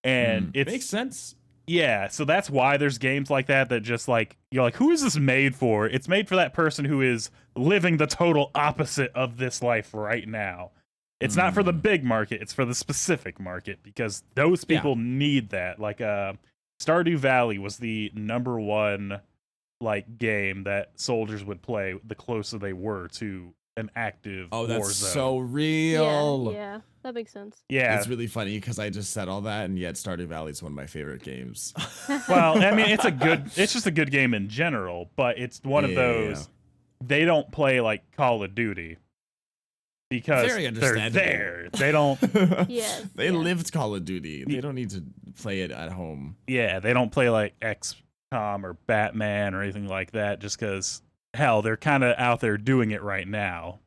and Mm. it's Makes sense. Yeah, so that's why there's games like that just like you're like, who is this made for? It's made for that person who is living the total opposite of this life right now. It's not for the big market, it's for the specific market because those Yeah. people need that. Like Stardew Valley was the #1 like game that soldiers would play the closer they were to an active Oh, war that's zone. so real. Yeah, that makes sense. Yeah. It's really funny because I just said all that, and yet Stardew Valley is one of my favorite games. Well, I mean, it's just a good game in general, but it's one of Yeah. those they don't play like Call of Duty because Very they're understandable. there. They don't. Yes, They yeah. lived Call of Duty. They don't need to play it at home. Yeah, they don't play like XCOM or Batman or anything like that. Just because hell, they're kind of out there doing it right now.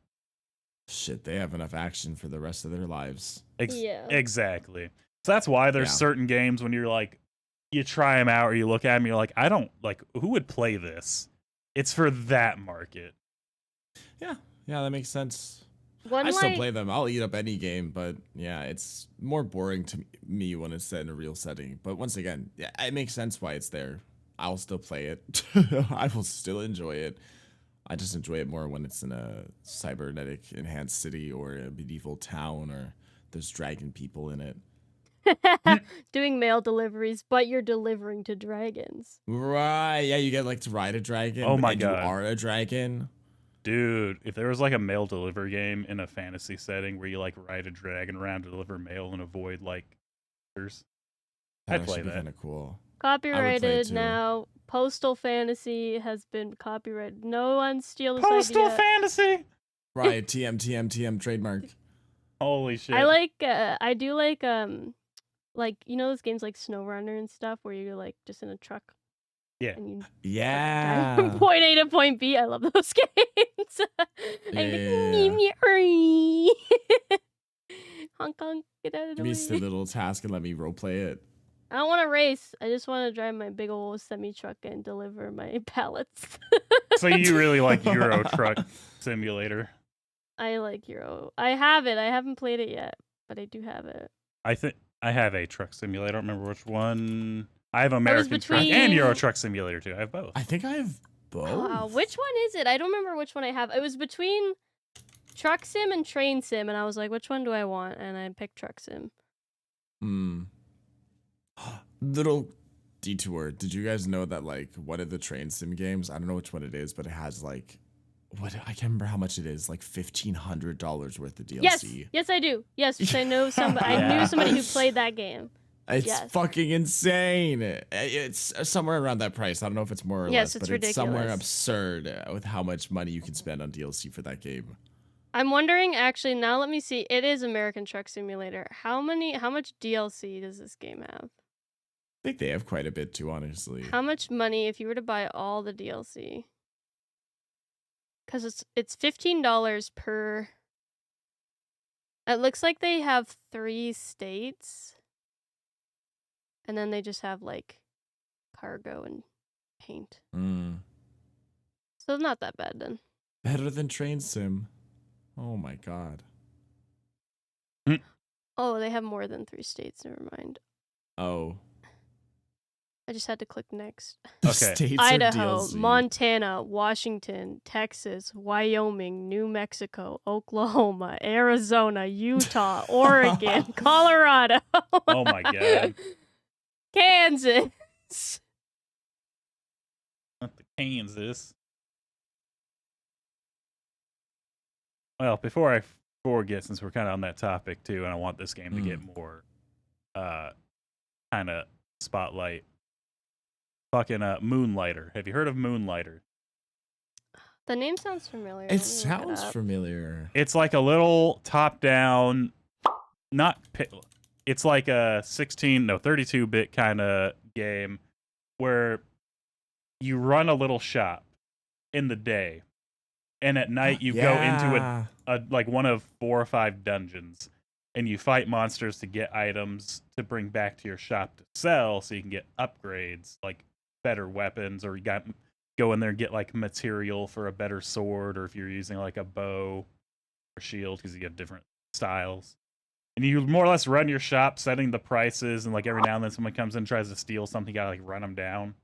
Shit, they have enough action for the rest of their lives. Yeah. Exactly. So that's why there's Yeah. certain games when you're like, you try them out or you look at them, you're like, I don't like who would play this. It's for that market. Yeah, that makes sense. One I still like play them. I'll eat up any game, but yeah, it's more boring to me when it's set in a real setting. But once again, yeah, it makes sense why it's there. I'll still play it. I will still enjoy it. I just enjoy it more when it's in a cybernetic enhanced city or a medieval town or there's dragon people in it. doing mail deliveries, but you're delivering to dragons. Right. Yeah, you get like to ride a dragon. Oh my and God. You are a dragon. Dude, if there was like a mail delivery game in a fantasy setting where you like ride a dragon around to deliver mail and avoid like monsters, I'd play that. Kind of cool. Copyrighted too. now. Postal Fantasy has been copyrighted. No one steal this Postal idea. fantasy. Right. TM trademark. Holy shit! I like. I do like. You know those games like SnowRunner and stuff where you're like just in a truck. Yeah. And you Yeah. from point A to point B. I love those games. And you're like, "Nee, Hong Kong, get out of the Give me a way. little task and let me roleplay it. I don't want to race. I just want to drive my big old semi truck and deliver my pallets. So you really like Euro Truck Simulator? I like Euro. I have it. I haven't played it yet, but I do have it. I think I have a truck simulator. I don't remember which one. I have American Truck and between- Euro Truck Simulator too. I have both. I think I have both. Which one is it? I don't remember which one I have. It was between Truck Sim and Train Sim, and I was like, which one do I want? And I picked Truck Sim. Little detour. Did you guys know that like one of the train sim games? I don't know which one it is, but it has like what I can't remember how much it is. Like $1,500 worth of DLC. Yes, I do. Yes, 'cause I know somebody. I Yeah. knew somebody who played that game. It's Yes. fucking insane. It's somewhere around that price. I don't know if it's more or Yes, less, it's but it's somewhere ridiculous. absurd with how much money you can spend on DLC for that game. I'm wondering, actually, now let me see. It is American Truck Simulator. How much DLC does this game have? I think they have quite a bit too, honestly. How much money if you were to buy all the DLC? Because it's $15 per. It looks like they have 3 states, and then they just have like cargo and paint. So not that bad then. Better than Train Sim. Oh my god. Oh, they have more than 3 states. Never mind. Oh. I just had to click next. Okay. States or Idaho, DLC? Montana, Washington, Texas, Wyoming, New Mexico, Oklahoma, Arizona, Utah, Oregon, Colorado. Oh my God. Kansas. Not the Kansas. Well, before I forget, since we're kind of on that topic too, and I want this game to get more kind of spotlight. Fucking Moonlighter. Have you heard of Moonlighter? The name sounds familiar. It sounds familiar. It's like a little top-down, it's like a 32-bit kind of game where you run a little shop in the day, and at night you go into a like one of 4 or 5 dungeons, and you fight monsters to get items to bring back to your shop to sell, so you can get upgrades like better weapons, or you got go in there and get like material for a better sword, or if you're using like a bow or shield, because you have different styles. And you more or less run your shop setting the prices, and like every now and then someone comes in and tries to steal something, you gotta like run them down.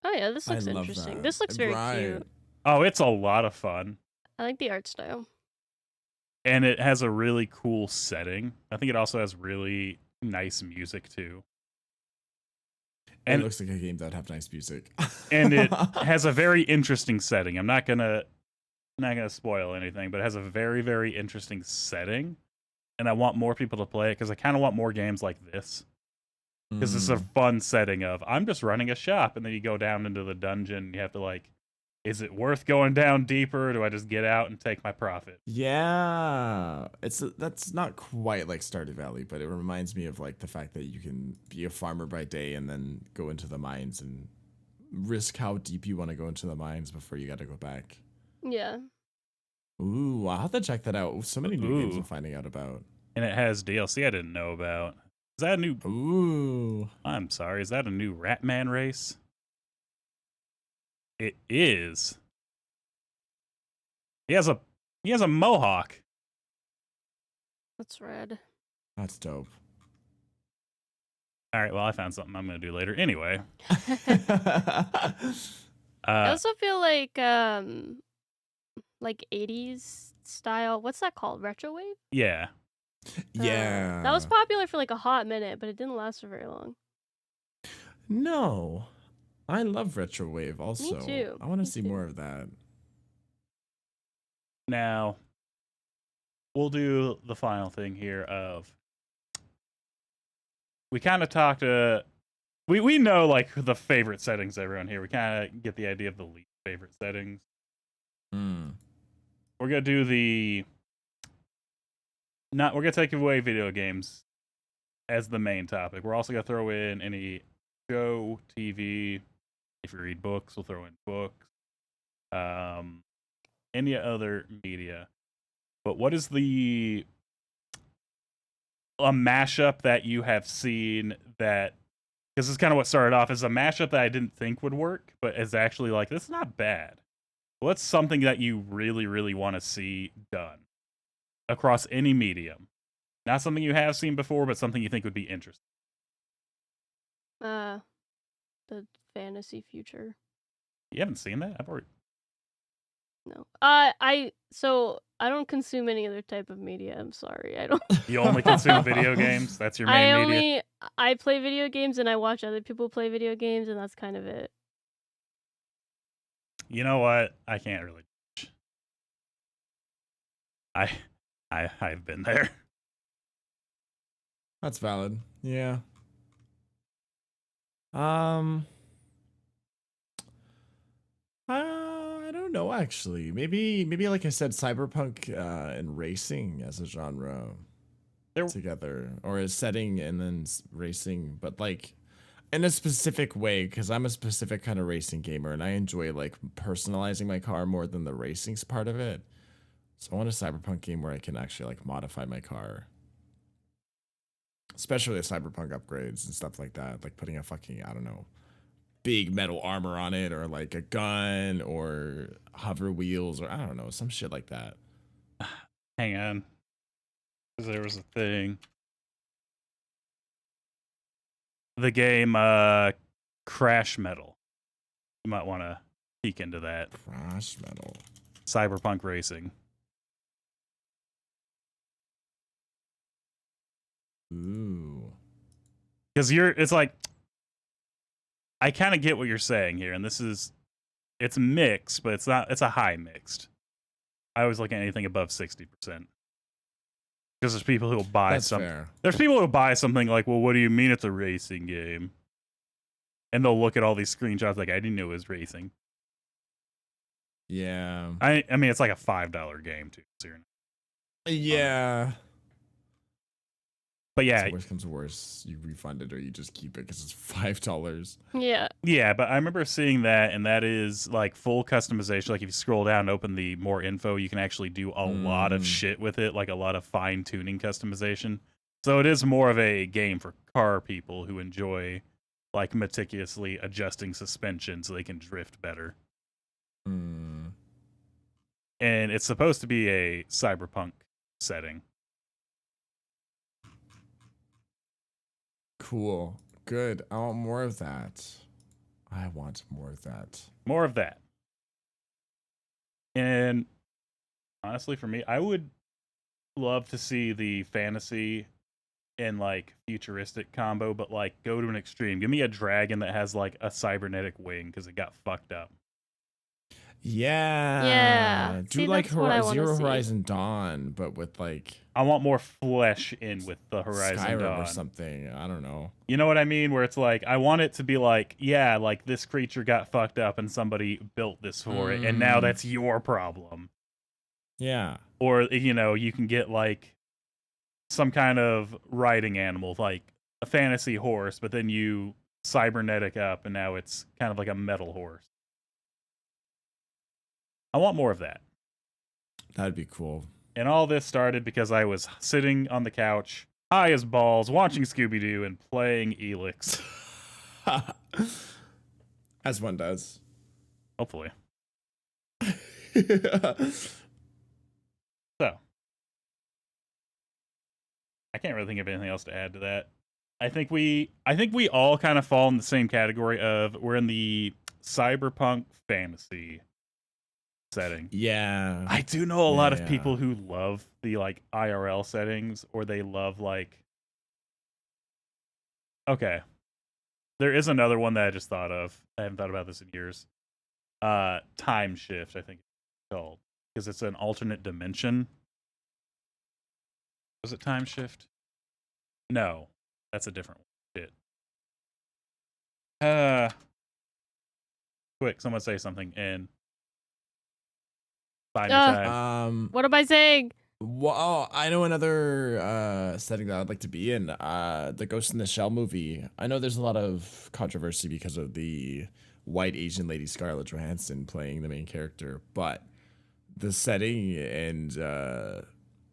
Oh yeah, this looks interesting. That. This looks very cute. Oh, it's a lot of fun. I like the art style. And it has a really cool setting. I think it also has really nice music too. And it looks like a game that would have nice music. And it has a very interesting setting. I'm not gonna spoil anything, but it has a very, very interesting setting. And I want more people to play it because I kind of want more games like this. Because it's a fun setting of, I'm just running a shop, and then you go down into the dungeon, and you have to like, is it worth going down deeper, or do I just get out and take my profit? Yeah, that's not quite like Stardew Valley, but it reminds me of like the fact that you can be a farmer by day and then go into the mines and risk how deep you want to go into the mines before you got to go back. Yeah. Ooh, I'll have to check that out. So many new games I'm finding out about. And it has DLC I didn't know about. Is that a new... Ooh. I'm sorry, is that a new Ratman race? It is. He has a mohawk. That's rad. That's dope. All right, well, I found something I'm going to do later. Anyway. I also feel like 80s style. What's that called? Retrowave? Yeah. Yeah. That was popular for like a hot minute, but it didn't last for very long. No. I love Retrowave also. Me too. I want to see more of that. Now, we'll do the final thing here of... We kind of talked we know like the favorite settings everyone here. We kind of get the idea of the least favorite settings. We're going to do we're going to take away video games as the main topic. We're also going to throw in any show, TV. If you read books, we'll throw in books. Any other media. But what is a mashup that you have seen that, because this is kind of what started off as a mashup that I didn't think would work, but is actually like, this is not bad. What's something that you really, really want to see done across any medium? Not something you have seen before, but something you think would be interesting. The fantasy future. You haven't seen that? No. I don't consume any other type of media. I'm sorry. I don't. You only consume video games? That's your main media? I play video games and I watch other people play video games, and that's kind of it. You know what? I can't really. I've been there. That's valid. Yeah. I don't know actually. Maybe like I said, cyberpunk and racing as a genre together, or a setting and then racing, but like in a specific way, because I'm a specific kind of racing gamer and I enjoy like personalizing my car more than the racing's part of it. So I want a cyberpunk game where I can actually like modify my car. Especially the cyberpunk upgrades and stuff like that, like putting a fucking, I don't know, big metal armor on it, or like a gun or hover wheels, or I don't know, some shit like that. Hang on. Because there was a thing. The game Crash Metal. You might want to peek into that. Crash Metal. Cyberpunk racing. Ooh. Because it's like, I kind of get what you're saying here, and it's mixed, but it's not. It's a high mixed. I always look at anything above 60%. Because there's people who will buy That's something. fair. There's people who buy something like, well, what do you mean it's a racing game? And they'll look at all these screenshots like, I didn't know it was racing. Yeah. I mean, it's like a $5 game too. So Yeah. but yeah, So worst comes to worst, you refund it or you just keep it because it's $5. Yeah. yeah. But I remember seeing that, and that is like full customization. Like if you scroll down and open the more info, you can actually do a lot of shit with it, like a lot of fine tuning customization. So it is more of a game for car people who enjoy like meticulously adjusting suspension so they can drift better. Mm. And it's supposed to be a cyberpunk setting. Cool. Good. I want more of that. I want more of that. More of that. And honestly, for me, I would love to see the fantasy and like futuristic combo, but like go to an extreme. Give me a dragon that has like a cybernetic wing because it got fucked up. Yeah. Yeah. Do See, like that's what I wanna Zero see. Horizon Dawn, but with like I want more flesh in with the Horizon Skyrim Dawn. or something. I don't know. You know what I mean? Where it's like, I want it to be like, yeah, like this creature got fucked up and somebody built this for it, and now that's your problem. Yeah. Or, you know, you can get like some kind of riding animal, like a fantasy horse, but then you cybernetic up and now it's kind of like a metal horse. I want more of that. That'd be cool. And all this started because I was sitting on the couch, high as balls, watching Scooby-Doo and playing Elix. As one does. Hopefully. So, I can't really think of anything else to add to that. I think we all kind of fall in the same category of we're in the cyberpunk fantasy setting. Yeah. I do know a lot of Yeah. people who love the like IRL settings, or they love like, okay, there is another one that I just thought of. I haven't thought about this in years. Time Shift, I think it's called, because it's an alternate dimension. Was it Time Shift? No, that's a different one. Shit. Quick, someone say something and buy me time. What am I saying? Well, I know another setting that I'd like to be in. The Ghost in the Shell movie. I know there's a lot of controversy because of the white Asian lady Scarlett Johansson playing the main character, but the setting and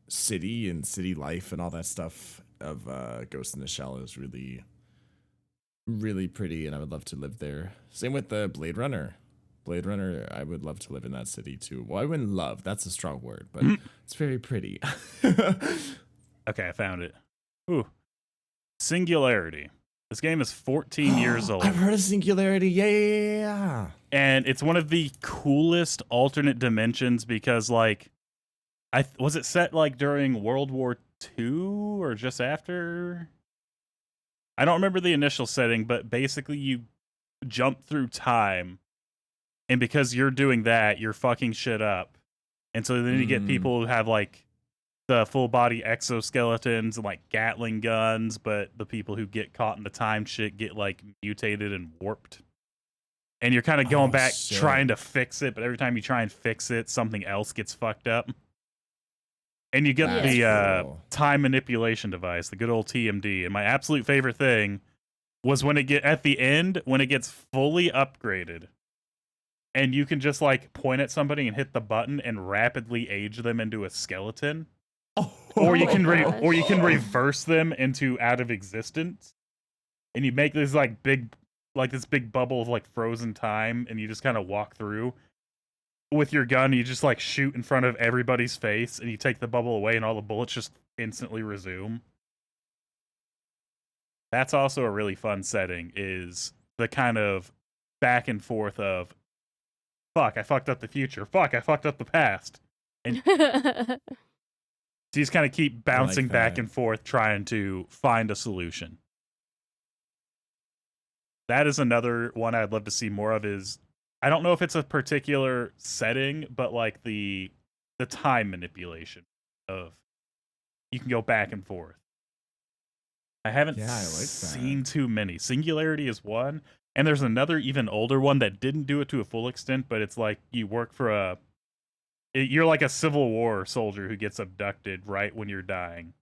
city life and all that stuff of Ghost in the Shell is really, really pretty, and I would love to live there. Same with the Blade Runner. Blade Runner, I would love to live in that city too. Well, I wouldn't love, that's a strong word, but it's very pretty. Okay, I found it. Ooh. Singularity. This game is 14 years old. I've heard of Singularity. Yeah. And it's one of the coolest alternate dimensions because, like, was it set like during World War II or just after? I don't remember the initial setting, but basically you jump through time, and because you're doing that, you're fucking shit up. And so then you get people who have like the full body exoskeletons and like Gatling guns, but the people who get caught in the time shit get like mutated and warped. And you're kind of going back shit. trying to fix it, but every time you try and fix it, something else gets fucked up. And you get That's the cool. time manipulation device, the good old TMD. And my absolute favorite thing was when it at the end, when it gets fully upgraded, and you can just like point at somebody and hit the button and rapidly age them into a skeleton, or you Oh can my gosh. or you can reverse them into out of existence, and you make this like this big bubble of like frozen time, and you just kind of walk through with your gun. You just like shoot in front of everybody's face, and you take the bubble away, and all the bullets just instantly resume. That's also a really fun setting, is the kind of back and forth of, fuck, I fucked up the future. Fuck, I fucked up the past. So you just kind of keep bouncing back that. and forth trying to find a solution. That is another one I'd love to see more of. Is I don't know if it's a particular setting, but like the time manipulation of you can go back and forth. I haven't Yeah, I like that. seen too many. Singularity is one, and there's another even older one that didn't do it to a full extent, but it's like you work for you're like a Civil War soldier who gets abducted right when you're dying.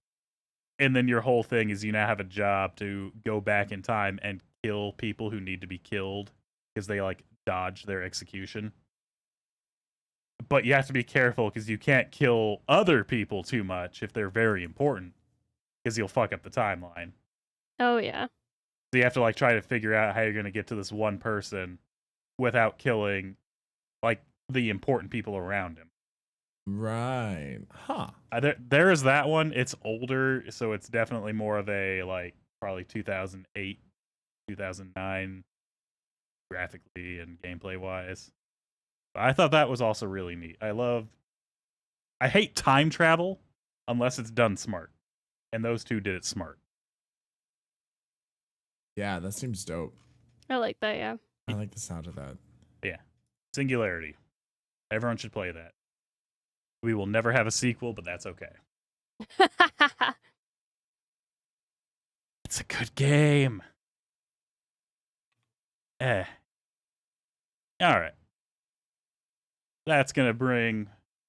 And then your whole thing is you now have a job to go back in time and kill people who need to be killed because they like dodge their execution. But you have to be careful because you can't kill other people too much if they're very important because you'll fuck up the timeline. Oh yeah. So you have to like try to figure out how you're going to get to this one person without killing like the important people around him. Right. Huh. There is that one. It's older, so it's definitely more of a like probably 2008, 2009 graphically and gameplay wise. But I thought that was also really neat. I hate time travel unless it's done smart. And those two did it smart. Yeah, that seems dope. I like that, yeah. I like the sound of that. Yeah. Singularity. Everyone should play that. We will never have a sequel, but that's okay. It's a good game. All right. That's going to bring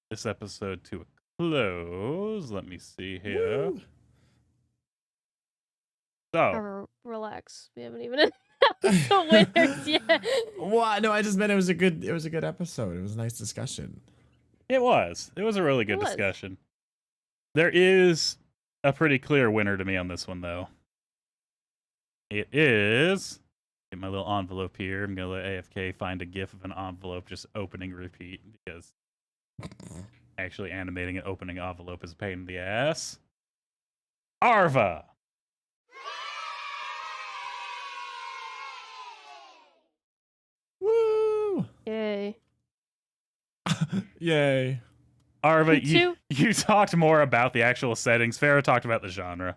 this episode to a close. Let me see here. Woo. So, Relax. We haven't even announced the winners yet. What? No, I just meant it was a good episode. It was a nice discussion. it was a really good It was. discussion. There is a pretty clear winner to me on this one, though. It is... Get my little envelope here. I'm going to let AFK find a gif of an envelope just opening repeat because actually animating an opening envelope is a pain in the ass. Arva! Woo! Yay. Yay. Arva, Two. you talked more about the actual settings. Farrah talked about the genre.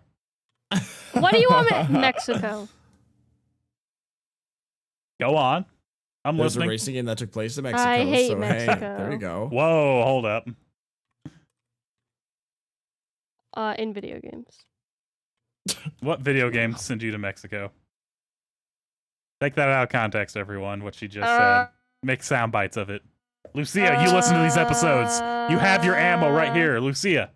What do you want Mexico? Go on. I'm There's a listening. racing game that took place in Mexico. I hate so Mexico. Hey, there you go. Whoa, hold up. In video games. What video game sent you to Mexico? Take that out of context, everyone, what she just said. Make sound bites of it. Lucia, you listen to these episodes. You have your ammo right here, Lucia.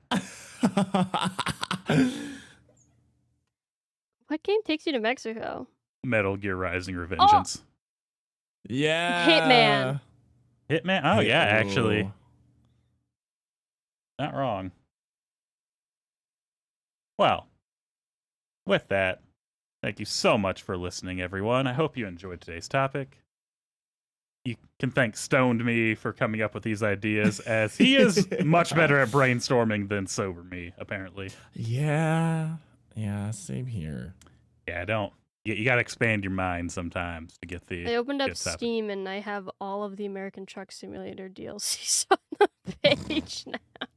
What game takes you to Mexico? Metal Gear Rising Revengeance. Yeah. Hitman. Hitman? Oh, yeah, Ooh. actually. Not wrong. Well, with that, thank you so much for listening, everyone. I hope you enjoyed today's topic. You can thank Stoned Me for coming up with these ideas, as he is much better at brainstorming than Sober Me, apparently. Yeah. Yeah, same here. Yeah, I don't. You got to expand your mind sometimes to get the. I opened up good topic. Steam and I have all of the American Truck Simulator DLCs on the page now.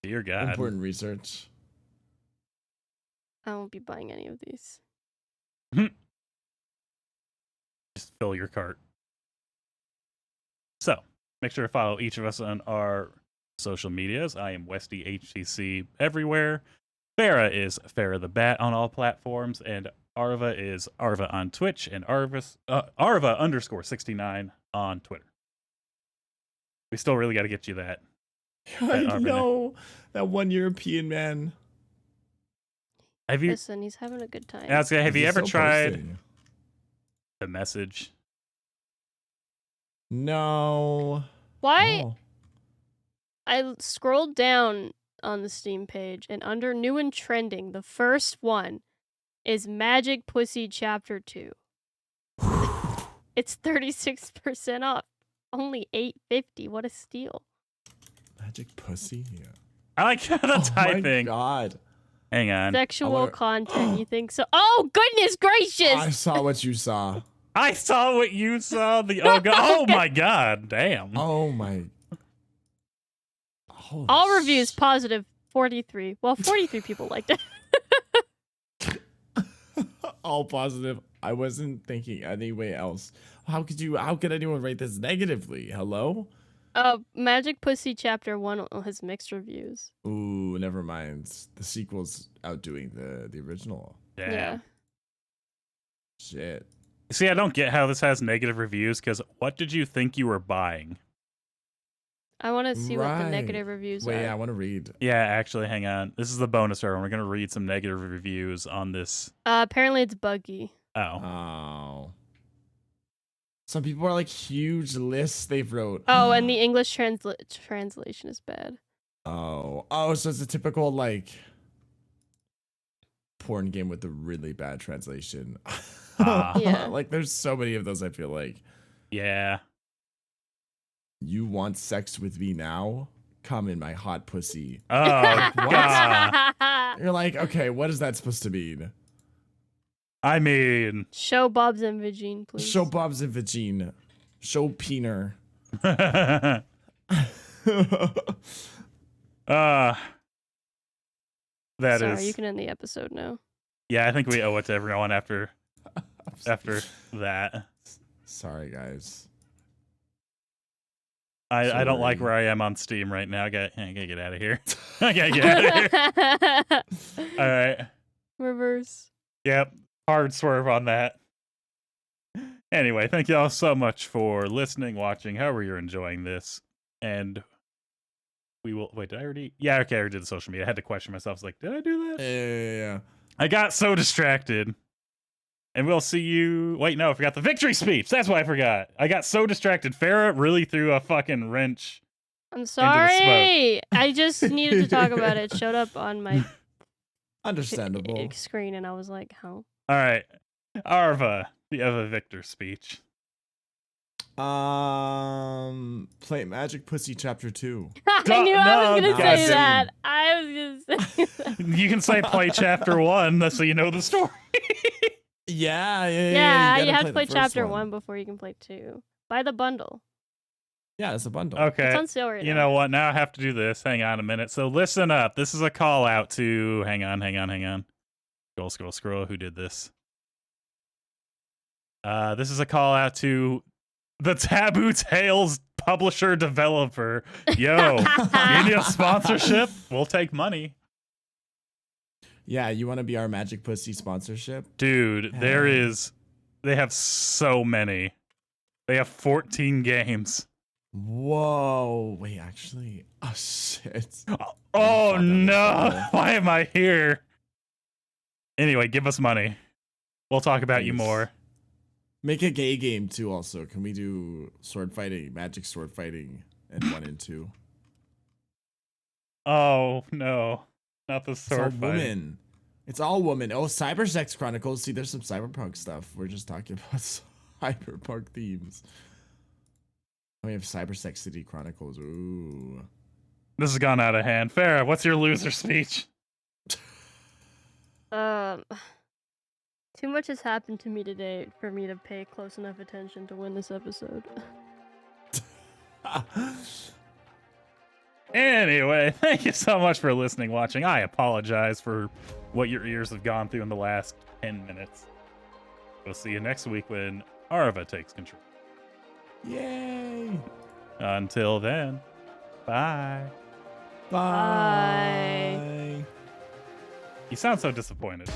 Dear God. Important research. I won't be buying any of these. Just fill your cart. So, make sure to follow each of us on our social medias. I am WestyHTC everywhere. Farrah is Farrah the Bat on all platforms, and Arva is Arva on Twitch, and Arva_69 on Twitter. We still really got to get you that. I Arva know that one European man. Have you? Listen, he's having a good time. Have you He's ever still tried posting. the message? No. Why? Oh. I scrolled down on the Steam page, and under new and trending, the first one is Magic Pussy Chapter 2. It's 36% off. Only $8.50. What a steal. Magic pussy? Yeah. I like the Oh typing. my god. Hang on. Sexual wonder- content, you think so? Oh, goodness gracious! I saw what you saw. I saw what you saw. Oh my God! Damn. Oh my. Holy All reviews sh- positive. 43. Well, 43 people liked it. All positive. I wasn't thinking anyway else. How could anyone rate this negatively? Hello? Magic Pussy Chapter 1 has mixed reviews. Ooh, never mind. The sequel's outdoing the original. Damn. Yeah. Shit. See, I don't get how this has negative reviews, because what did you think you were buying? I want to see what the Right. negative reviews Wait, are. yeah, I want to read. Yeah, actually, hang on. This is the bonus round. We're going to read some negative reviews on this. Apparently it's buggy. Oh. Oh. Some people are like huge lists they've wrote. Oh, and the English translation is bad. Oh, so it's a typical like porn game with a really bad translation. Yeah. Like there's so many of those. I feel like Yeah. you want sex with me now? Come in my hot pussy. Oh, God. You're like, okay, what is that supposed to mean? I mean, Show Bob's and Vagine, please. Show Bob's and Vagine. Show Peener. that Sorry, is. you can end the episode now. Yeah, I think we owe it to everyone after that. Sorry, guys. I don't like Sorry. where I am on Steam right now. I gotta get out of here. I gotta get out of here. All right. Reverse. Yep. Hard swerve on that. Anyway, thank you all so much for listening, watching, however you're enjoying this. And we will wait, did I already? Yeah, okay, I already did the social media. I had to question myself. I was like, did I do that? Yeah. I got so distracted. And we'll see you. Wait, no, I forgot the victory speech. That's what I forgot. I got so distracted. Farrah really threw a fucking wrench. I'm the sorry. I just needed to talk about it. It showed up on my Understandable. screen, and I was like, "How?" All right. Arva, you have a victor speech. Play Magic Pussy Chapter 2. I knew I was no, gonna say goddamn. that. I was gonna say that. You can say play chapter 1 so you know the story. Yeah, Yeah, you gotta have to play the first chapter 1 before you can play 2. Buy the bundle. Yeah, it's a bundle. Okay. It's on sale right You now. know what? Now I have to do this. Hang on a minute. So listen up. This is a call out to. Hang on. Scroll. Who did this? This is a call out to the Taboo Tales publisher developer. Yo, you need a sponsorship? We'll take money. Yeah, you want to be our Magic Pussy sponsorship? Dude, they have so many. They have 14 games. Whoa. Wait, actually. Oh, shit. Oh thought that was no. cool. Why am I here? Anyway, give us money. We'll talk about you Nice. more. Make a gay game, too, also. Can we do sword fighting, magic sword fighting, and 1 and 2? Oh no. Not the It's all sword fight. women. It's all women. Oh, Cybersex Chronicles. See, there's some cyberpunk stuff. We're just talking about cyberpunk themes. Oh, we have Cybersex City Chronicles. Ooh. This has gone out of hand. Farrah, what's your loser speech? Too much has happened to me today for me to pay close enough attention to win this episode. Anyway, thank you so much for listening, watching. I apologize for what your ears have gone through in the last 10 minutes. We'll see you next week when Arva takes control. Yay. Until then, bye. Bye. Bye. You sound so disappointed.